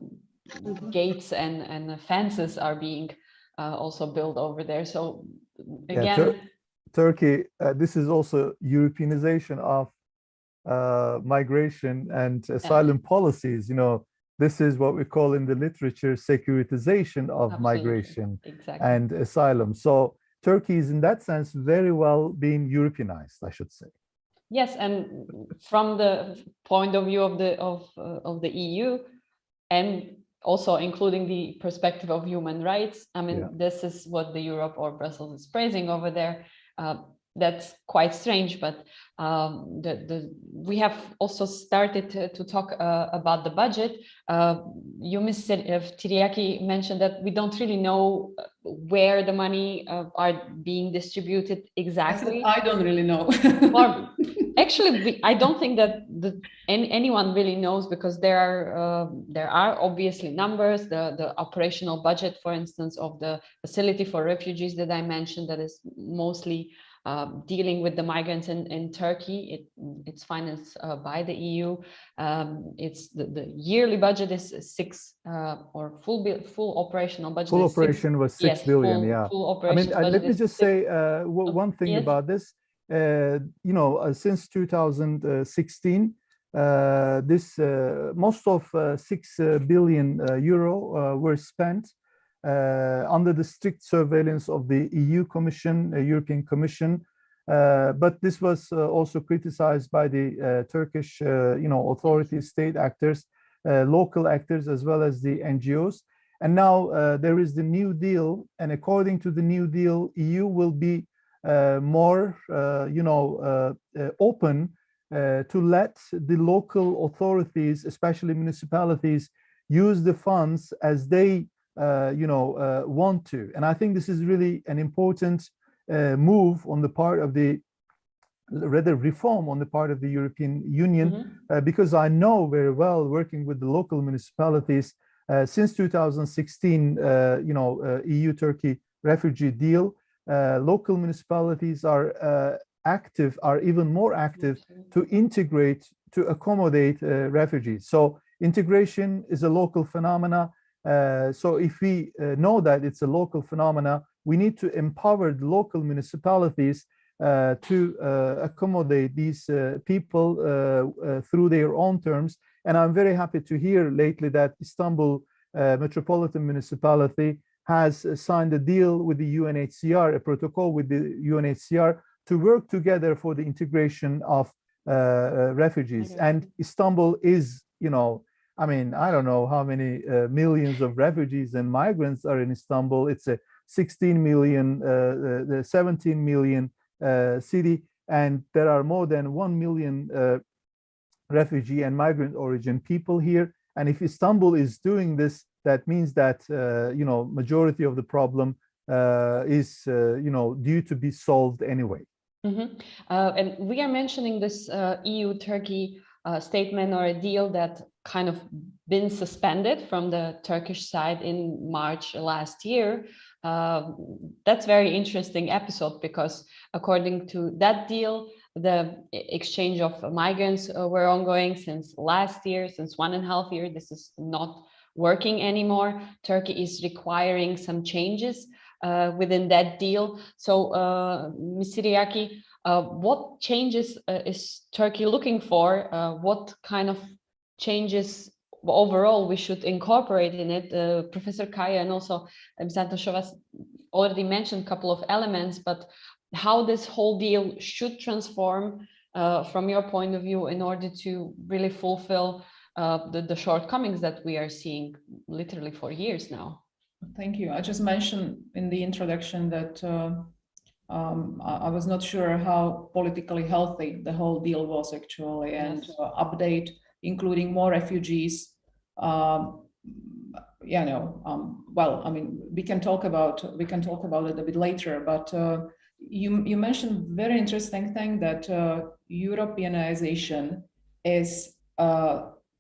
gates and the fences are being also built over there. So again, Turkey, this is also Europeanization of migration and asylum policies. This is what we call in the literature securitization of migration and asylum. So Turkey is in that sense very well being Europeanized, I should say. Yes, and from the point of view of the EU, and also including the perspective of human rights, I mean, this is what the Europe or Brussels is praising over there. That's quite strange, but we have also started to talk about the budget. You, Ms. Tiryaki, mentioned that we don't really know where the money are being distributed exactly. I don't really know. Actually, I don't think that anyone really knows, because there are obviously numbers. The operational budget, for instance, of the facility for refugees that I mentioned, that is mostly dealing with the migrants in Turkey. It's financed by the EU. It's the yearly budget is 6 or full operational budget. Full operation was 6 billion. Full operation. I mean, let me just say one thing about this. Since 2016, most of 6 billion euro were spent under the strict surveillance of the EU Commission, European Commission. But this was also criticized by the Turkish, authorities, state actors, local actors, as well as the NGOs. And now there is the New Deal, and according to the New Deal, EU will be more, open to let the local authorities, especially municipalities, use the funds as they want to. And I think this is really an important move on the part of reform on the part of the European Union, because I know very well, working with the local municipalities since 2016, EU-Turkey refugee deal, local municipalities are even more active to integrate, to accommodate refugees. So integration is a local phenomena. So if we know that it's a local phenomena, we need to empower the local municipalities to accommodate these people through their own terms. And I'm very happy to hear lately that Istanbul Metropolitan Municipality has signed a deal with the UNHCR, a protocol with the UNHCR, to work together for the integration of refugees. And Istanbul is, I mean, I don't know how many millions of refugees and migrants are in Istanbul. It's a 16 million, 17 million city, and there are more than 1 million refugee and migrant origin people here. And if Istanbul is doing this, that means that majority of the problem is due to be solved anyway. And we are mentioning this EU-Turkey statement or a deal that kind of been suspended from the Turkish side in March last year. That's very interesting episode, because according to that deal, the exchange of migrants were ongoing since last year, since 1.5 years. This is not working anymore. Turkey is requiring some changes within that deal. So, Ms. Tiryaki, what changes is Turkey looking for? What kind of changes overall we should incorporate in it? Professor Kaya and also Ms. Antošová already mentioned a couple of elements, but how this whole deal should transform from your point of view in order to really fulfill the shortcomings that we are seeing literally for years now. Thank you. I just mentioned in the introduction that I was not sure how politically healthy the whole deal was actually, and update, including more refugees. Well, I mean, we can talk about it a bit later, but you mentioned very interesting thing that Europeanization is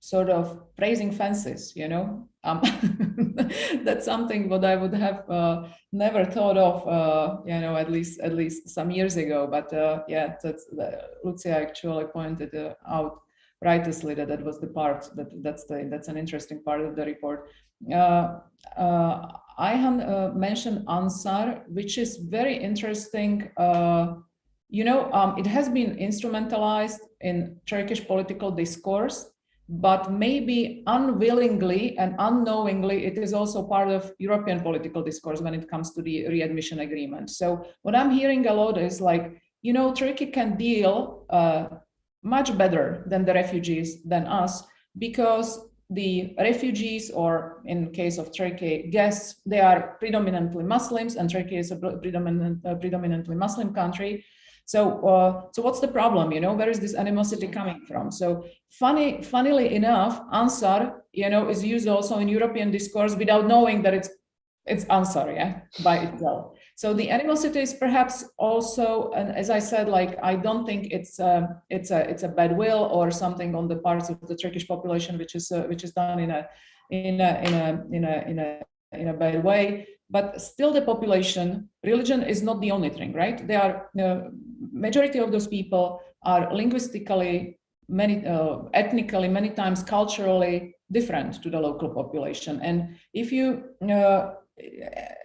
sort of raising fences, That's something what I would have never thought of, at least some years ago. But Lucia actually pointed out righteously that was the part that's an interesting part of the report. Ayhan mentioned Ansar, which is very interesting. It has been instrumentalized in Turkish political discourse, but maybe unwillingly and unknowingly, it is also part of European political discourse when it comes to the readmission agreement. So what I'm hearing a lot is like, Turkey can deal much better than the refugees than us, because the refugees, or in case of Turkey, guests, they are predominantly Muslims, and Turkey is a predominantly Muslim country. So what's the problem? Where is this animosity coming from? So funnily enough, Ansar, is used also in European discourse without knowing that it's its answer, yeah, by itself. So the animosity is perhaps also, and as I said, like I don't think it's a bad will or something on the parts of the Turkish population which is done in a bad way. But still, the population, religion is not the only thing, right? They are majority of those people are linguistically, ethnically, many times culturally different to the local population, and if you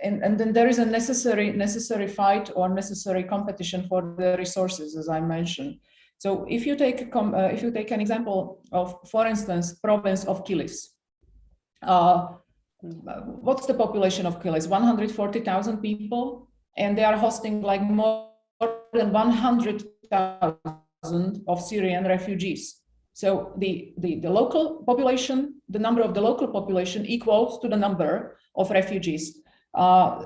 and then there is a necessary fight or necessary competition for the resources, as I mentioned. So if you take an example of, for instance, province of Kilis, what's the population of Kilis? 140,000 people, and they are hosting like more than 100,000 of Syrian refugees. So the local population, the number of the local population equals to the number of refugees. I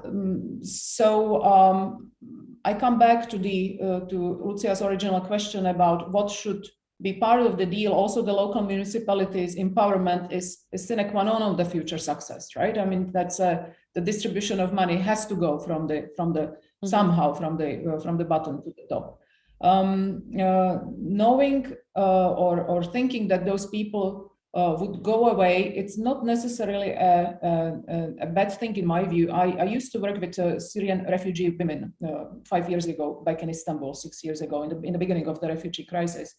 come back to Lucia's original question about what should be part of the deal. Also, the local municipalities' empowerment is sine qua non of the future success, right? I mean, that's the distribution of money has to go from the somehow from the bottom to the top. Knowing or thinking that those people would go away, it's not necessarily a bad thing in my view. I used to work with Syrian refugee women 5 years ago, back in Istanbul, 6 years ago, in the beginning of the refugee crisis.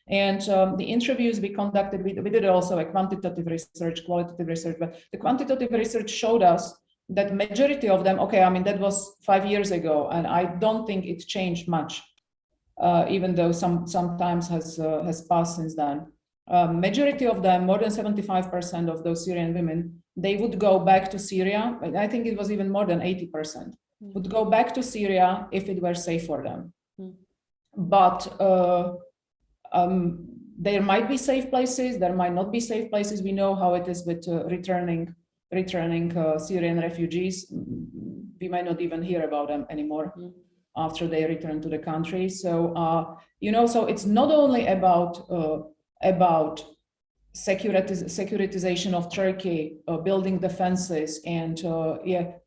And the interviews we conducted, we did also a quantitative research, qualitative research, but the quantitative research showed us that majority of them, okay, I mean, that was 5 years ago, and I don't think it changed much. Even though some times has passed since then. Majority of them, more than 75% of those Syrian women, they would go back to Syria. I think it was even more than 80%, would go back to Syria if it were safe for them. But there might be safe places, there might not be safe places. We know how it is with returning Syrian refugees. We might not even hear about them anymore after they return to the country. So, so it's not only about securitization of Turkey, building defenses, and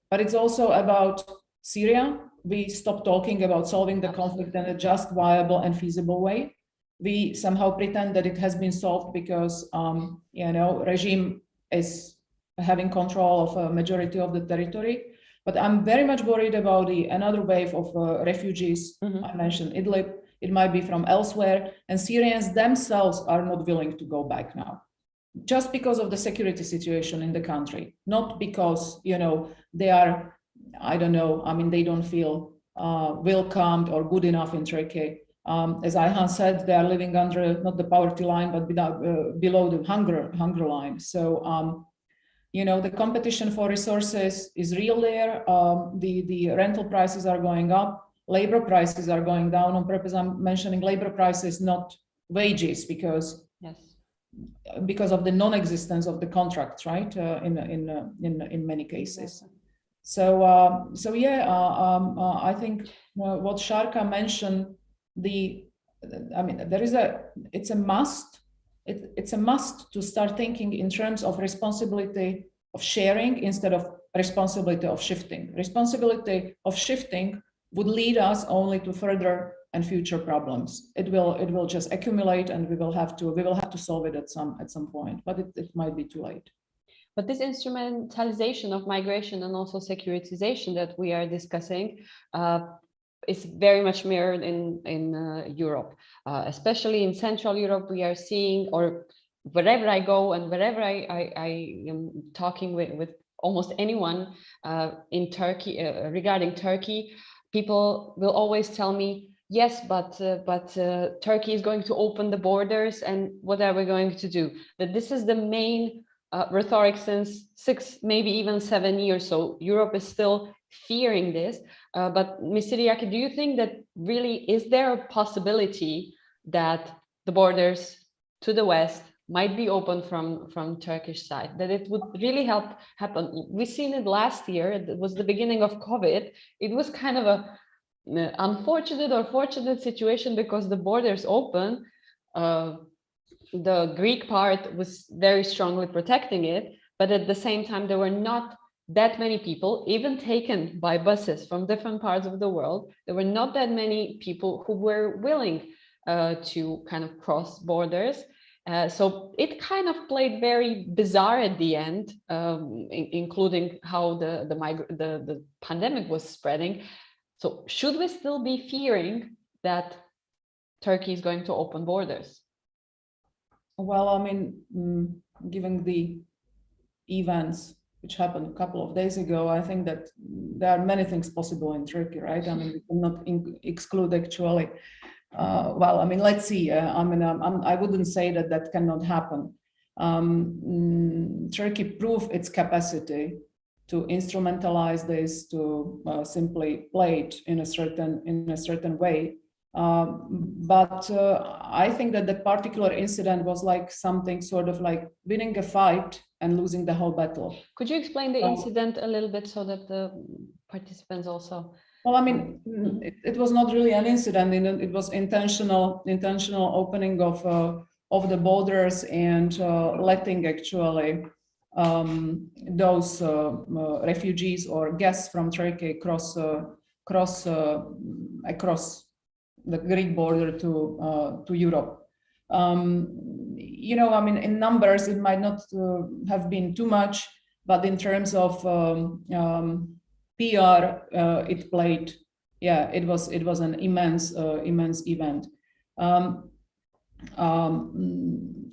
but it's also about Syria. We stopped talking about solving the conflict in a just, viable, and feasible way. We somehow pretend that it has been solved because, regime is having control of a majority of the territory. But I'm very much worried about another wave of refugees. I mentioned Idlib. It might be from elsewhere, and Syrians themselves are not willing to go back now, just because of the security situation in the country, not because they are, I don't know, I mean, they don't feel welcomed or good enough in Turkey. As Ayhan said, they are living under not the poverty line, but below the hunger line. So. The competition for resources is real there. The rental prices are going up. Labor prices are going down. On purpose, I'm mentioning labor prices, not wages, because of the non-existence of the contracts, right? In many cases. So I think what Šárka mentioned. It's a must. It's a must to start thinking in terms of responsibility of sharing instead of responsibility of shifting. Responsibility of shifting would lead us only to further and future problems. It will just accumulate, and we will have to solve it at some point, but it might be too late. But this instrumentalization of migration and also securitization that we are discussing is very much mirrored in Europe, especially in Central Europe. We are seeing, or wherever I go and wherever I am talking with almost anyone in Turkey regarding Turkey, people will always tell me, yes, but Turkey is going to open the borders, and what are we going to do? That this is the main rhetoric since 6, maybe even 7 years. So Europe is still fearing this. But Ms. Tiryaki, do you think that really is there a possibility that the borders to the west might be open from Turkish side, that it would really happen? We've seen it last year. It was the beginning of COVID. It was kind of a unfortunate or fortunate situation because the borders open. The Greek part was very strongly protecting it, but at the same time, there were not that many people, even taken by buses from different parts of the world. There were not that many people who were willing to kind of cross borders. So it kind of played very bizarre at the end, including how the pandemic was spreading. So should we still be fearing that Turkey is going to open borders? Well, I mean, given the events which happened a couple of days ago, I think that there are many things possible in Turkey, right? I mean, we cannot exclude actually. Well, I mean, let's see. I wouldn't say that that cannot happen. Turkey proved its capacity to instrumentalize this, to simply play it in a certain way. But I think that the particular incident was like something sort of like winning a fight and losing the whole battle. Could you explain the incident a little bit so that the participants also? Well, I mean, it was not really an incident. It was intentional opening of the borders and letting actually those refugees or guests from Turkey cross across the Greek border to Europe. You know, I mean, in numbers, it might not have been too much, but in terms of PR, it played. Yeah, it was an immense event.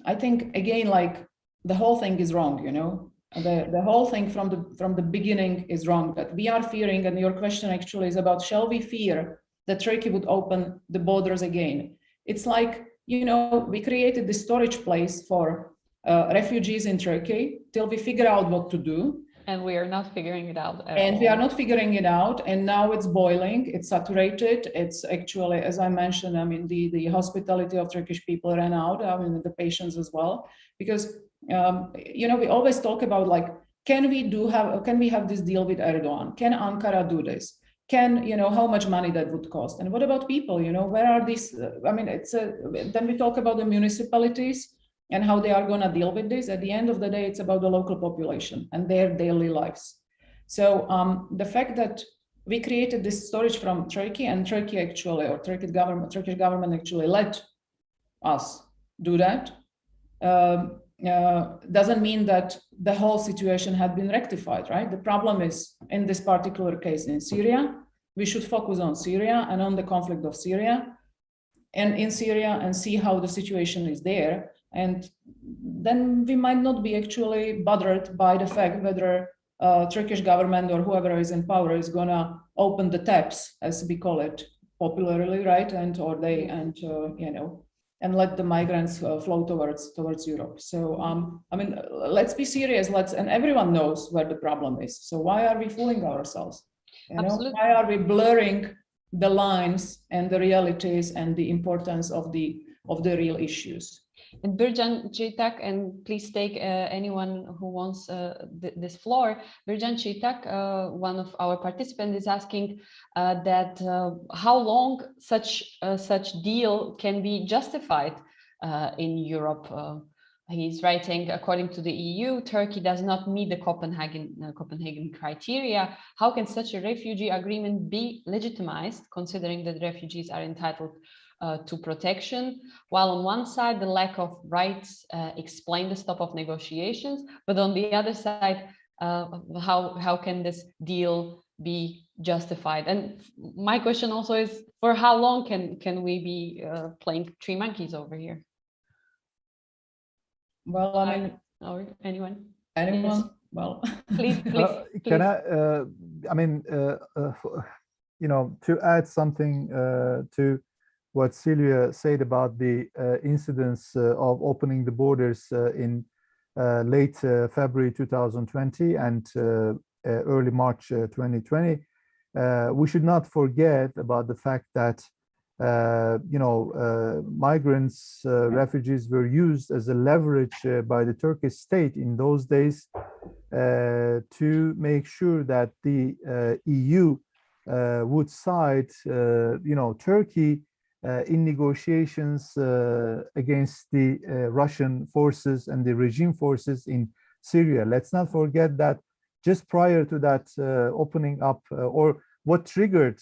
I think again, like the whole thing is wrong. You know, the whole thing from the beginning is wrong. That we are fearing, and your question actually is about: shall we fear that Turkey would open the borders again? It's like, you know, we created this storage place for refugees in Turkey till we figure out what to do. And we are not figuring it out at and all. We are not figuring it out, and now it's boiling, it's saturated. It's actually, as I mentioned, I mean, the hospitality of Turkish people ran out, I mean, the patients as well, because you know, we always talk about like, can we have this deal with Erdogan? Can Ankara do this? Can, you know, how much money that would cost? And what about people, you know, where are these? I mean, then we talk about the municipalities and how they are going to deal with this. At the end of the day, it's about the local population and their daily lives. So the fact that we created this storage from Turkey, and Turkey actually, or Turkish government actually let us do that, doesn't mean that the whole situation had been rectified, right? The problem is, in this particular case in Syria, we should focus on Syria and on the conflict of Syria and in Syria and see how the situation is there. And then we might not be actually bothered by the fact whether Turkish government or whoever is in power is gonna open the taps, as we call it popularly, right? You know, and let the migrants flow towards Europe. So I mean, let's be serious. And everyone knows where the problem is. So why are we fooling ourselves? You know, why are we blurring the lines and the realities and the importance of the real issues? And Birjan Çitak, and please take anyone who wants this floor. Birjan Çitak, one of our participants, is asking that how long such deal can be justified in Europe. He's writing, according to the EU, Turkey does not meet the Copenhagen criteria. How can such a refugee agreement be legitimized, considering that refugees are entitled to protection, while on one side the lack of rights explain the stop of negotiations, but on the other side, how can this deal be justified? And my question also is, for how long can we be playing three monkeys over here? Well, I mean, or anyone? Yes. Well, please. Can I mean, you know, to add something to what Sylvia said about the incidents of opening the borders in late February 2020 and early March 2020, we should not forget about the fact that you know, migrants, refugees were used as a leverage by the Turkish state in those days to make sure that the EU would side, you know, Turkey in negotiations against the Russian forces and the regime forces in Syria. Let's not forget that just prior to that opening up, or what triggered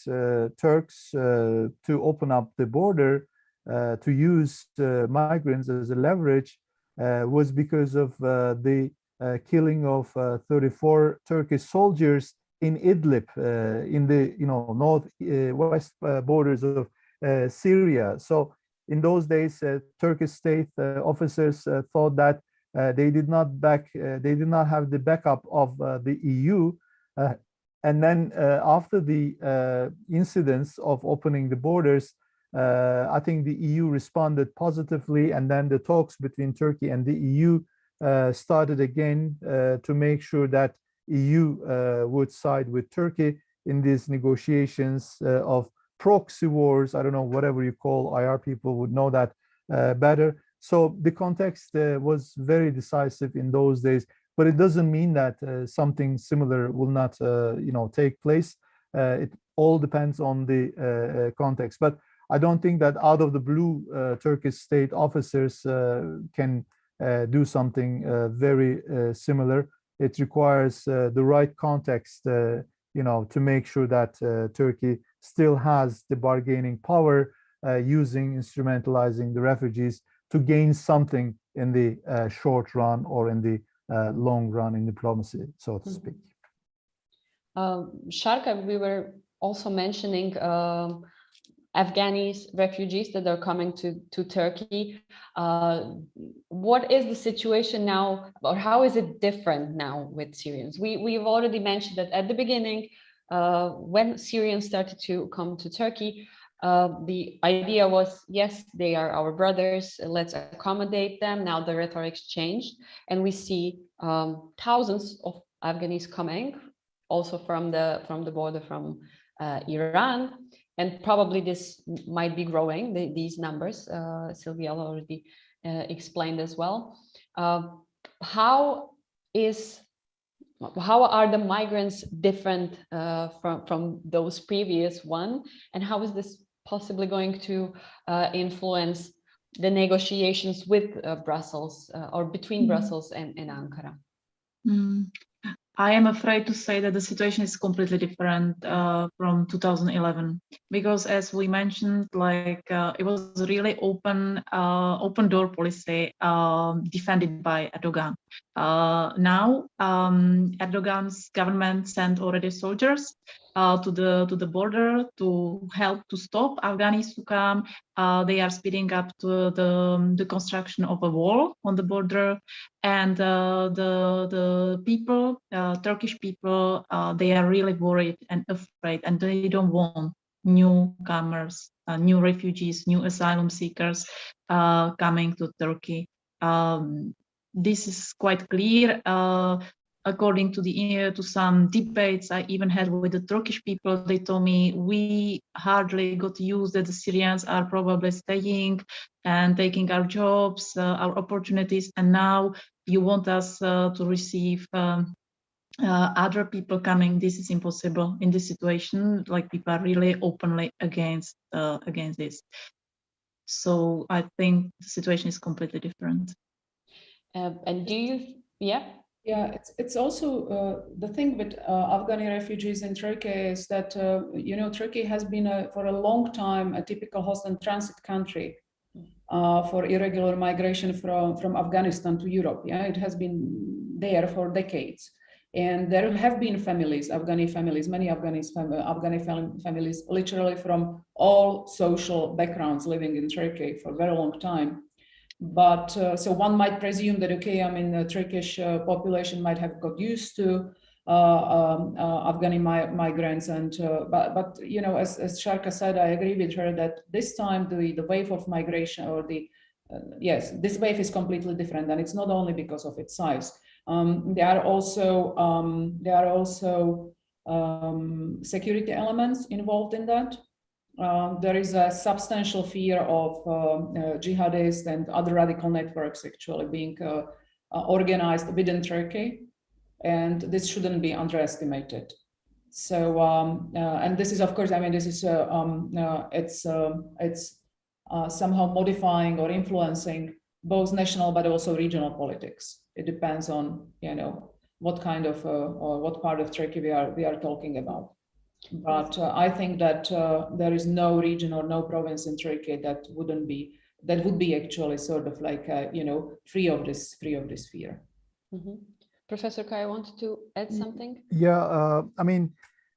Turks to open up the border to use migrants as a leverage was because of the killing of 34 Turkish soldiers in Idlib, in the north-west borders of Syria. So in those days, Turkish state officers thought that they did not have the backup of the EU. And then after the incidents of opening the borders, I think the EU responded positively, and then the talks between Turkey and the EU started again to make sure that EU would side with Turkey in these negotiations of proxy wars. I don't know, whatever you call, IR people would know that better. So the context was very decisive in those days, but it doesn't mean that something similar will not take place. It all depends on the context. But I don't think that out of the blue Turkish state officers can do something very similar. It requires the right context, to make sure that Turkey still has the bargaining power, instrumentalizing the refugees to gain something in the short run or in the long run in diplomacy, so to speak. Šárka, we were also mentioning Afghani refugees that are coming to Turkey. What is the situation now, or how is it different now with Syrians? We've already mentioned that at the beginning, when Syrians started to come to Turkey, the idea was, yes, they are our brothers, let's accommodate them. Now the rhetoric's changed, and we see thousands of Afghanis coming, also from the border from Iran. And probably this might be growing, these numbers. Sylvia already explained as well. How are the migrants different from those previous one? And how is this possibly going to influence the negotiations with Brussels or between Brussels and Ankara? I am afraid to say that the situation is completely different from 2011, because as we mentioned, it was a really open door policy defended by Erdogan. Now Erdogan's government sent already soldiers to the border to help to stop Afghans to come. They are speeding up to the construction of a wall on the border, and the people, Turkish people, they are really worried and afraid, and they don't want newcomers, new refugees, new asylum seekers coming to Turkey. This is quite clear. According to some debates I even had with the Turkish people, they told me we hardly got used that the Syrians are probably staying and taking our jobs, our opportunities, and now you want us to receive other people coming. This is impossible in this situation. People are really openly against this. So I think the situation is completely different. And do you, yeah? Yeah, it's also the thing with Afghani refugees in Turkey is that, Turkey has been for a long time a typical host and transit country for irregular migration from Afghanistan to Europe. Yeah, it has been there for decades. And there have been families, Afghani families, many Afghani families, literally from all social backgrounds living in Turkey for a very long time. But so one might presume that, okay, the Turkish population might have got used to Afghani migrants, and but as Šárka said, I agree with her that this time the wave of migration, or yes, this wave is completely different, and it's not only because of its size. There are also security elements involved in that. There is a substantial fear of jihadists and other radical networks actually being organized within Turkey, and this shouldn't be underestimated. So, and this is, of course, this is it's somehow modifying or influencing both national but also regional politics. It depends on what kind of or what part of Turkey we are talking about. But I think that there is no region or no province in Turkey that would be actually sort of like free of this fear. Mm-hmm. Professor Kai, wanted to add something? Yeah, I mean,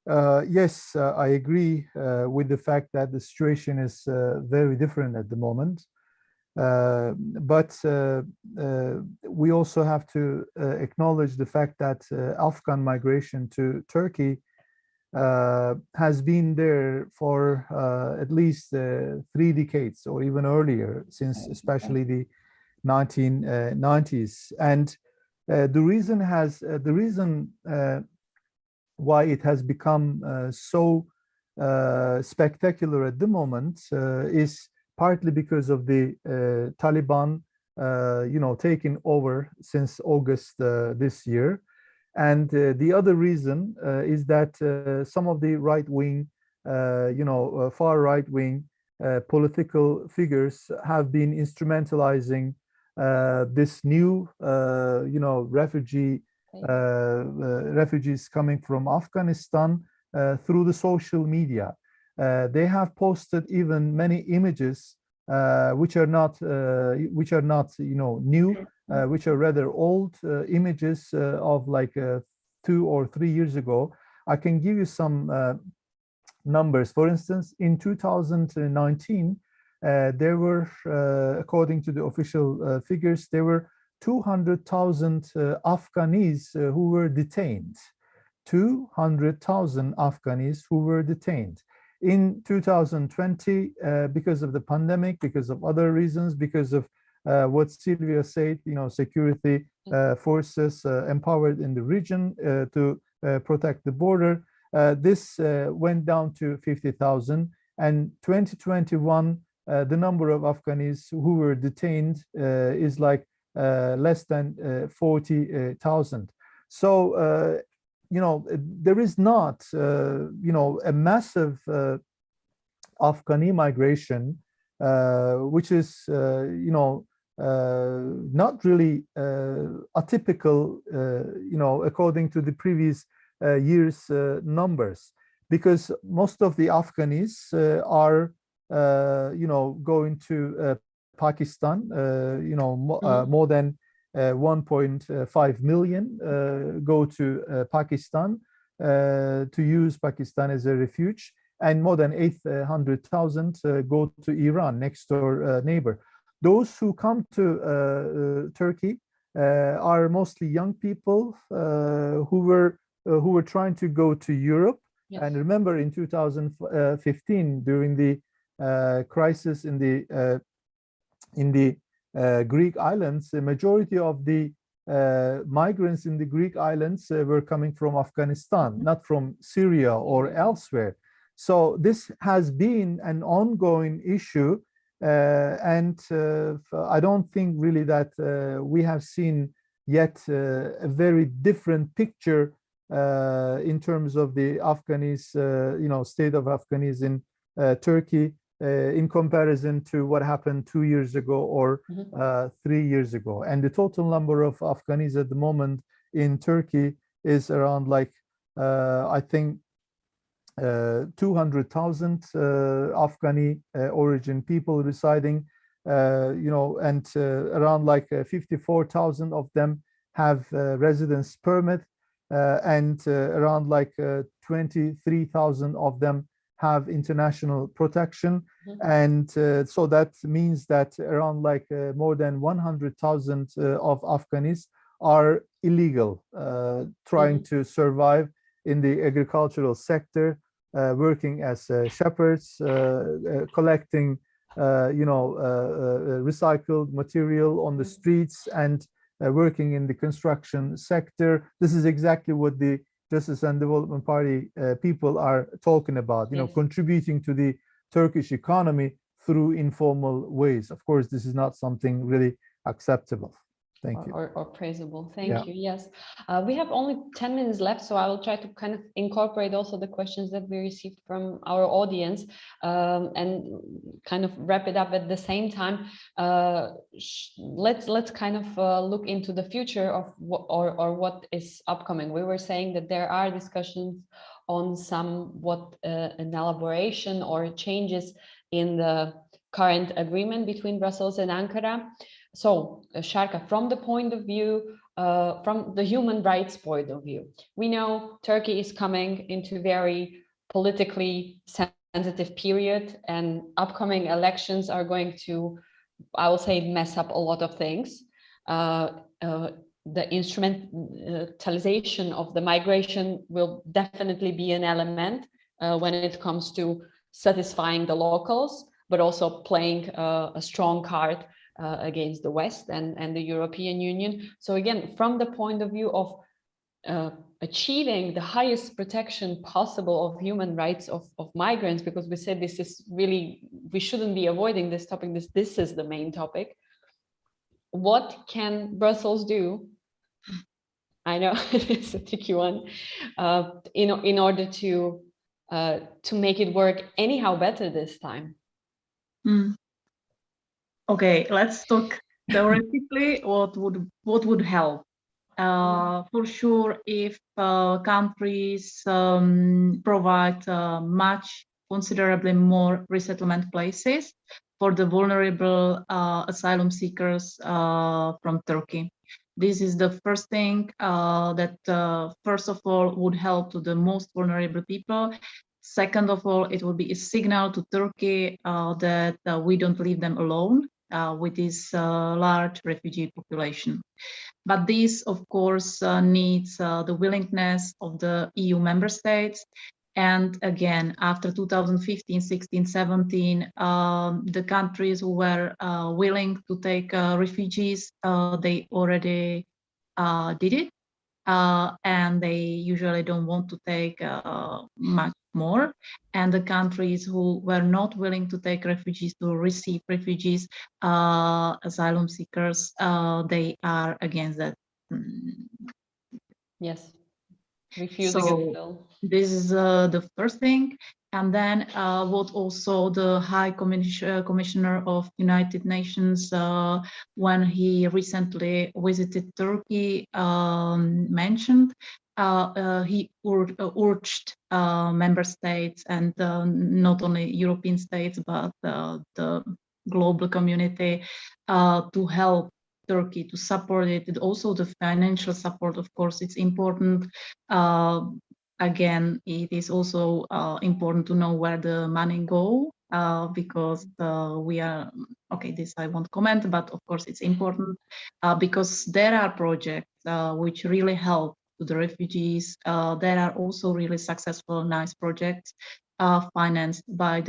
yes, I agree with the fact that the situation is very different at the moment. But we also have to acknowledge the fact that Afghan migration to Turkey has been there for at least 3 decades or even earlier, since especially the 1990s. And the reason why it has become so spectacular at the moment is partly because of the Taliban, taking over since August this year. And the other reason is that some of the right-wing, far right-wing political figures have been instrumentalizing this new, refugees coming from Afghanistan through the social media. They have posted even many images which are not new, which are rather old images of like 2 or 3 years ago. I can give you some numbers. For instance, in 2019, there were, according to the official figures, there were 200,000 Afghans who were detained. 200,000 Afghans who were detained. In 2020, because of the pandemic, because of other reasons, because of what Sylvia said, security forces empowered in the region to protect the border, this went down to 50,000. And 2021, the number of Afghans who were detained is like less than 40,000. So, there is not, a massive Afghani migration, which is, not really atypical, according to the previous year's numbers, because most of the Afghans are, going to Pakistan, more than 1.5 million go to Pakistan to use Pakistan as a refuge, and more than 800,000 go to Iran, next door neighbor. Those who come to Turkey are mostly young people who were trying to go to Europe. Yes. And remember, in 2015, during the crisis in the Greek islands, the majority of the migrants in the Greek islands were coming from Afghanistan, not from Syria or elsewhere. So this has been an ongoing issue, and I don't think really that we have seen yet a very different picture in terms of the Afghans, state of Afghans in Turkey, in comparison to what happened 2 years ago or 3 years ago. And the total number of Afghans at the moment in Turkey is around like, I think, 200,000 Afghani origin people residing, and around like 54,000 of them have residence permit, and around like 23,000 of them have international protection. And so that means that around like more than 100,000 of Afghans are illegal, trying to survive in the agricultural sector, working as shepherds, collecting recycled material on the streets, and working in the construction sector. This is exactly what the Justice and Development Party people are talking about, contributing to the Turkish economy through informal ways. Of course, this is not something really acceptable. Thank you. Or praisable. Thank Yeah. you. Yes. We have only 10 minutes left, so I will try to kind of incorporate also the questions that we received from our audience and kind of wrap it up at the same time. Let's kind of look into the future of what is upcoming. We were saying that there are discussions on somewhat an elaboration or changes in the current agreement between Brussels and Ankara. So, Šárka, from the point of view, from the human rights point of view, we know Turkey is coming into very politically sensitive period, and upcoming elections are going to, I will say, mess up a lot of things. The instrumentalization of the migration will definitely be an element when it comes to satisfying the locals, but also playing a strong card against the West and the European Union. So again, from the point of view of achieving the highest protection possible of human rights of migrants, because we said this is really, we shouldn't be avoiding this topic, this is the main topic. What can Brussels do? I know it's a tricky one, in order to make it work anyhow better this time. Okay, let's talk theoretically. What would help? For sure, if countries provide much considerably more resettlement places for the vulnerable asylum seekers from Turkey. This is the first thing that first of all would help to the most vulnerable people. Second of all, it will be a signal to Turkey that we don't leave them alone with this large refugee population. But this, of course, needs the willingness of the EU member states. And again, after 2015, 16, 17, the countries who were willing to take refugees, they already did it. And they usually don't want to take much more. And the countries who were not willing to take refugees, to receive refugees, asylum seekers, they are against that. Yes, refusing a bill. This is the first thing. And then what also the High Commissioner of United Nations, when he recently visited Turkey, mentioned, he urged member states and not only European states, but the global community to help Turkey, to support it. And also the financial support, of course, it's important. Again, it is also important to know where the money go, because we are, okay, this I won't comment, but of course it's important because there are projects which really help to the refugees. There are also really successful, nice projects financed by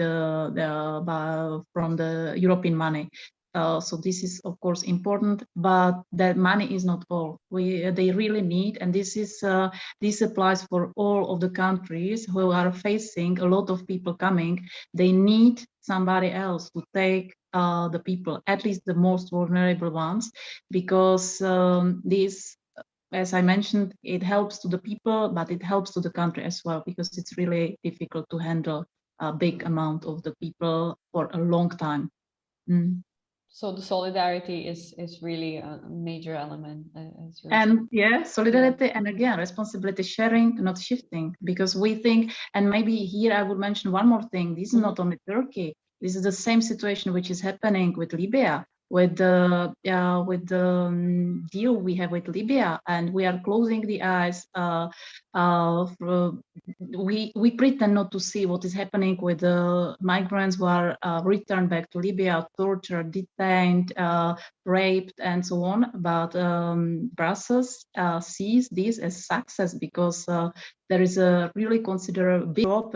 from the European money. So this is of course important, but that money is not all. They really need, and this applies for all of the countries who are facing a lot of people coming. They need somebody else to take the people, at least the most vulnerable ones, because this, as I mentioned, it helps to the people, but it helps to the country as well, because it's really difficult to handle a big amount of the people for a long time. So the solidarity is really a major element. And yeah, solidarity, and again, responsibility sharing, not shifting, because we think, and maybe here I would mention one more thing. This is not only Turkey. This is the same situation which is happening with Libya, with the deal we have with Libya, and we are closing the eyes. We pretend not to see what is happening with the migrants who are returned back to Libya, tortured, detained, raped, and so on. But Brussels sees this as success, because there is a really considerable big drop.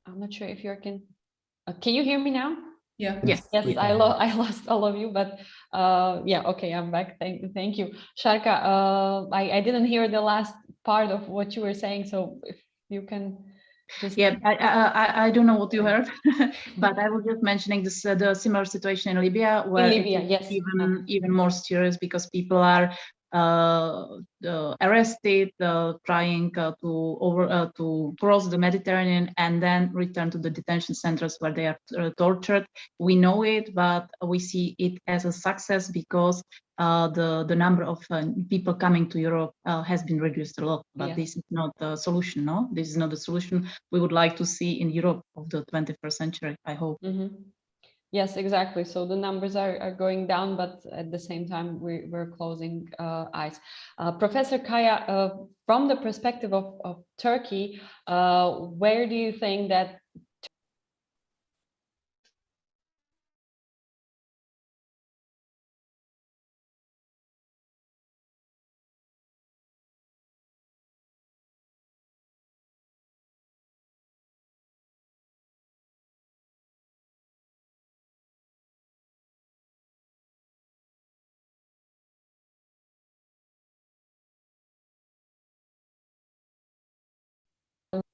I'm not sure if you can you hear me now? Yeah. Yes. Yes, we I can. lost all of you, but yeah, okay, I'm back. Thank you. Šárka, I didn't hear the last part of what you were saying, so if you can just... Yeah, I don't know what you heard, but I was just mentioning this the similar situation in Libya, where Libya, it is yes. even more serious because people are arrested, trying to cross the Mediterranean and then return to the detention centers where they are tortured. We know it, but we see it as a success because the number of people coming to Europe has been reduced a lot. But Yeah. this is not the solution. No, this is not the solution we would like to see in Europe of the 21st century, I hope. Mm-hmm. Yes, exactly. So the numbers are going down, but at the same time, we're closing eyes. Professor Kaya, from the perspective of Turkey, where do you think that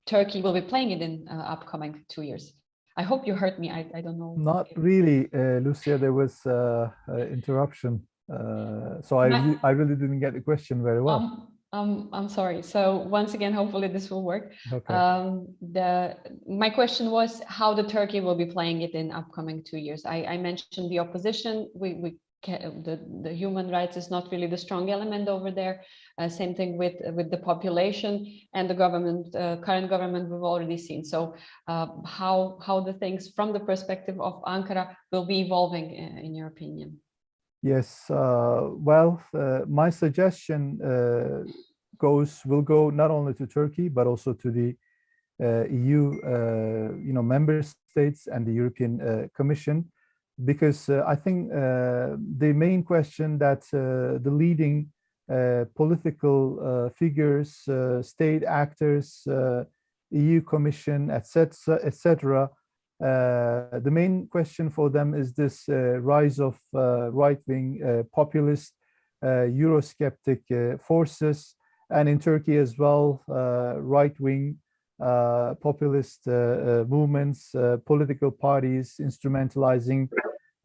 Turkey will be playing it in upcoming 2 years? I hope you heard me. I don't know. Not really, Lucia. There was interruption, so I really didn't get the question very well. I'm sorry. So once again, hopefully this will work. Okay. My question was how the Turkey will be playing it in upcoming 2 years. I mentioned the opposition. The human rights is not really the strong element over there. Same thing with the population and the government. Current government we've already seen. So how the things from the perspective of Ankara will be evolving in your opinion? Yes, well, my suggestion will go not only to Turkey, but also to the EU, member states and the European Commission, because I think the main question that the leading political figures, state actors, EU Commission, etc., the main question for them is this rise of right-wing populist, Eurosceptic forces, and in Turkey as well, right-wing populist movements, political parties instrumentalizing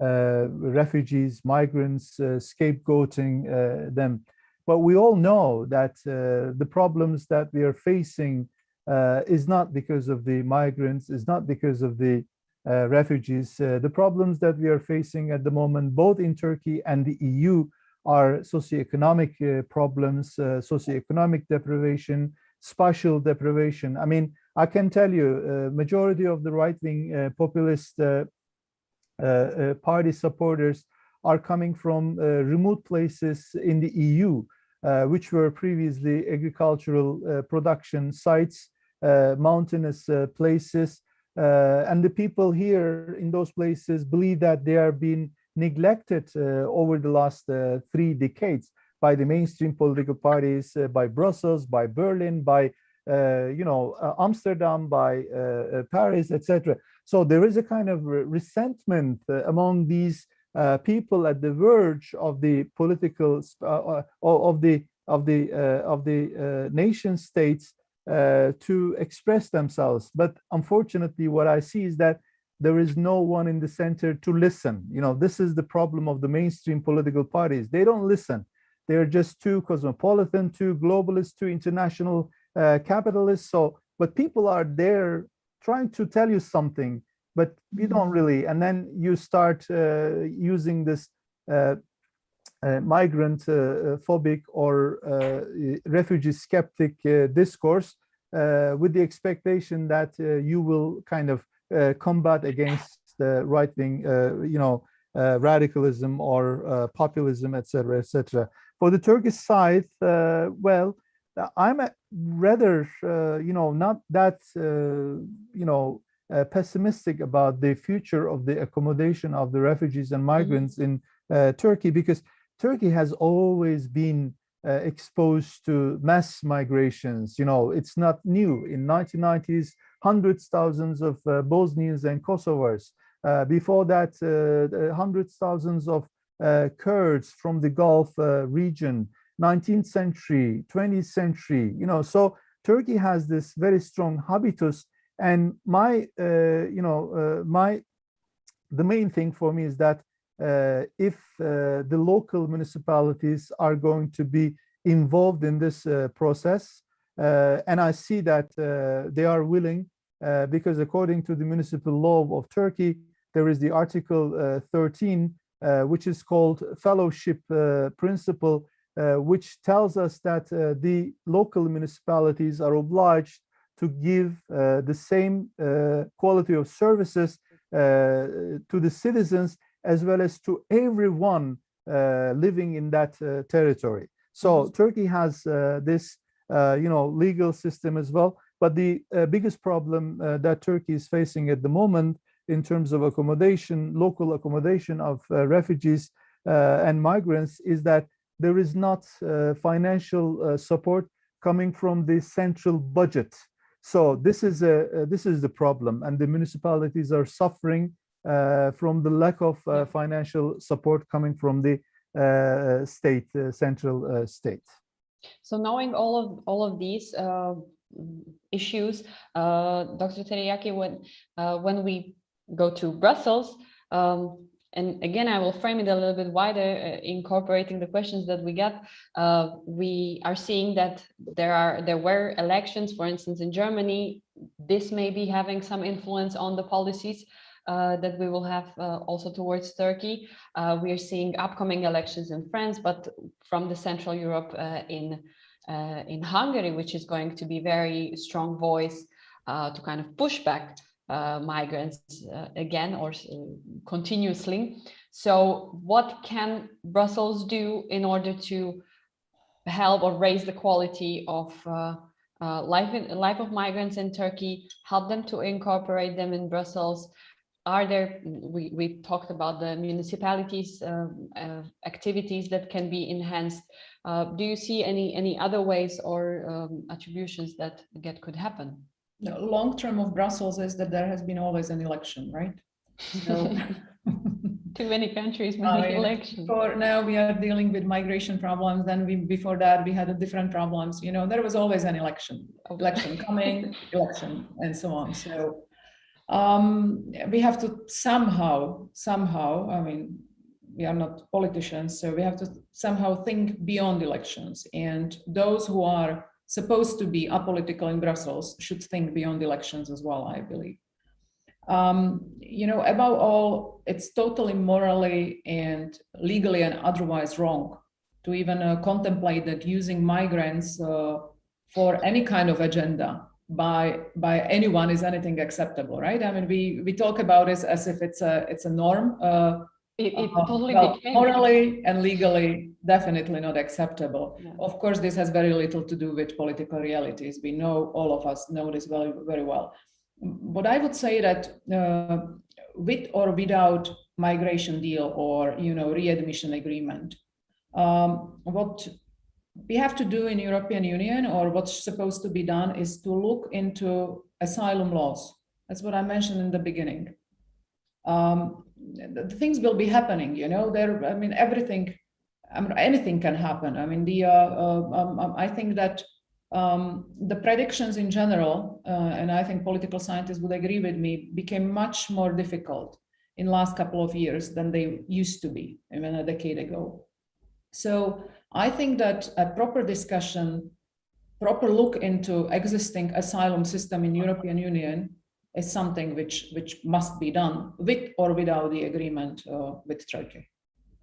refugees, migrants, scapegoating them. But we all know that the problems that we are facing is not because of the migrants, is not because of the refugees. The problems that we are facing at the moment, both in Turkey and the EU, are socioeconomic problems, socioeconomic deprivation, spatial deprivation. I mean, I can tell you, majority of the right-wing populist party supporters are coming from remote places in the EU, which were previously agricultural production sites, mountainous places, and the people here in those places believe that they are being neglected over the last 3 decades by the mainstream political parties, by Brussels, by Berlin, by Amsterdam, by Paris, etc. So there is a kind of resentment among these people at the verge of the political of the nation states to express themselves. But unfortunately, what I see is that there is no one in the center to listen. This is the problem of the mainstream political parties. They don't listen. They're just too cosmopolitan, too globalist, too international capitalists. But people are there trying to tell you something, but you don't really. And then you start using this migrant phobic or refugee skeptic discourse with the expectation that you will kind of combat against the right-wing, radicalism or populism, etc., etc. For the Turkish side, well, I'm rather, not that, pessimistic about the future of the accommodation of the refugees and migrants in Turkey, because Turkey has always been exposed to mass migrations. It's not new. In 1990s, hundreds, thousands of Bosnians and Kosovars Before that, hundreds, thousands of Kurds from the Gulf region, 19th century, 20th century, you know, so Turkey has this very strong habitus. And the main thing for me is that if the local municipalities are going to be involved in this process, and I see that they are willing, because according to the municipal law of Turkey, there is the Article 13, which is called fellowship principle, which tells us that the local municipalities are obliged to give the same quality of services to the citizens as well as to everyone living in that territory. So Turkey has this legal system as well. But the biggest problem that Turkey is facing at the moment in terms of accommodation, local accommodation of refugees and migrants, is that there is not financial support coming from the central budget. So this is the problem, and the municipalities are suffering from the lack of financial support coming from the central state. So knowing all of these issues, Dr. Tiryaki, when we go to Brussels, and again, I will frame it a little bit wider, incorporating the questions that we get. We are seeing that there were elections, for instance, in Germany. This may be having some influence on the policies that we will have also towards Turkey. We are seeing upcoming elections in France, but from the Central Europe in Hungary, which is going to be very strong voice to kind of push back migrants again or continuously. So what can Brussels do in order to help or raise the quality of life of migrants in Turkey, help them to incorporate them in Brussels? Are there, we talked about the municipalities activities that can be enhanced. Do you see any other ways or attributions that could happen? The long term of Brussels is that there has been always an election, right? So, too many countries, many elections. For now, we are dealing with migration problems. Then before that, we had different problems. You know, there was always an election coming, election, and so on. So we have to somehow, I mean, we are not politicians, so we have to somehow think beyond elections. And those who are supposed to be apolitical in Brussels should think beyond elections as well, I believe. Above all, it's totally morally and legally and otherwise wrong to even contemplate that using migrants for any kind of agenda by anyone is anything acceptable, right? I mean, we talk about it as if it's a norm. It totally became morally and legally definitely not acceptable. Yeah. Of course, this has very little to do with political realities. We know, all of us know this very, very well. But I would say that with or without migration deal or readmission agreement, what we have to do in European Union, or what's supposed to be done, is to look into asylum laws. That's what I mentioned in the beginning. The things will be happening, anything can happen. I mean, I think that the predictions in general, and I think political scientists would agree with me, became much more difficult in the last couple of years than they used to be even a decade ago. So I think that a proper discussion, proper look into existing asylum system in European Union is something which must be done with or without the agreement with Turkey.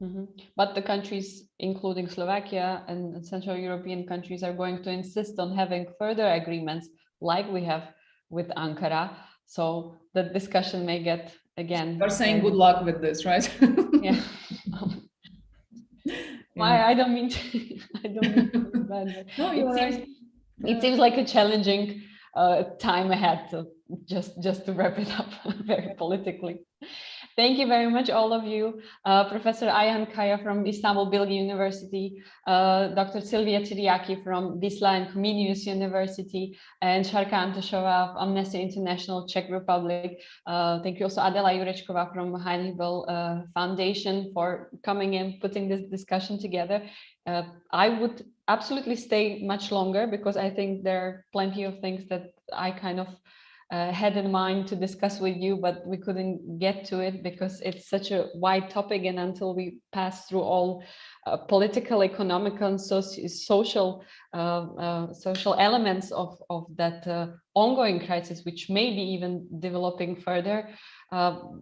Mm-hmm. But the countries, including Slovakia and Central European countries, are going to insist on having further agreements like we have with Ankara. So the discussion may get again. You're saying good luck with this, right? Yeah. I don't mean to. I don't mean to be bad. No, it seems like a challenging time ahead. So just to wrap it up very politically. Thank you very much, all of you. Professor Ayhan from Istanbul Bilgi University, Dr. Sylvia Tiryaki from BISLA and Comenius University, and Šárka Antošová of Amnesty International Czech Republic. Thank you also Adela Jurečková from Hannibal Foundation for coming in, putting this discussion together. I would absolutely stay much longer because I think there are plenty of things that I kind of had in mind to discuss with you, but we couldn't get to it because it's such a wide topic, and until we pass through all political, economical, and social elements of that ongoing crisis, which may be even developing further,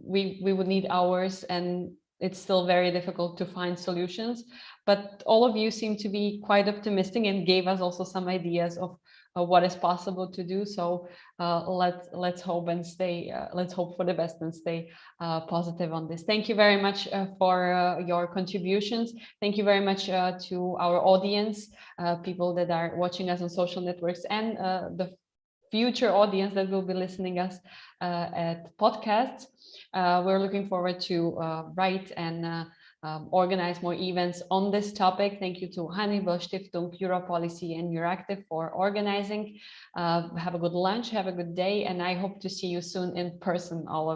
we would need hours, and it's still very difficult to find solutions. But all of you seem to be quite optimistic and gave us also some ideas of what is possible to do. So let's hope and stay. Let's hope for the best and stay positive on this. Thank you very much for your contributions. Thank you very much to our audience, people that are watching us on social networks, and the future audience that will be listening us at podcasts. We're looking forward to write and organize more events on this topic. Thank you to Hannibal Stiftung, Europolicy, and EURACTIV for organizing. Have a good lunch, have a good day, and I hope to see you soon in person, all of you.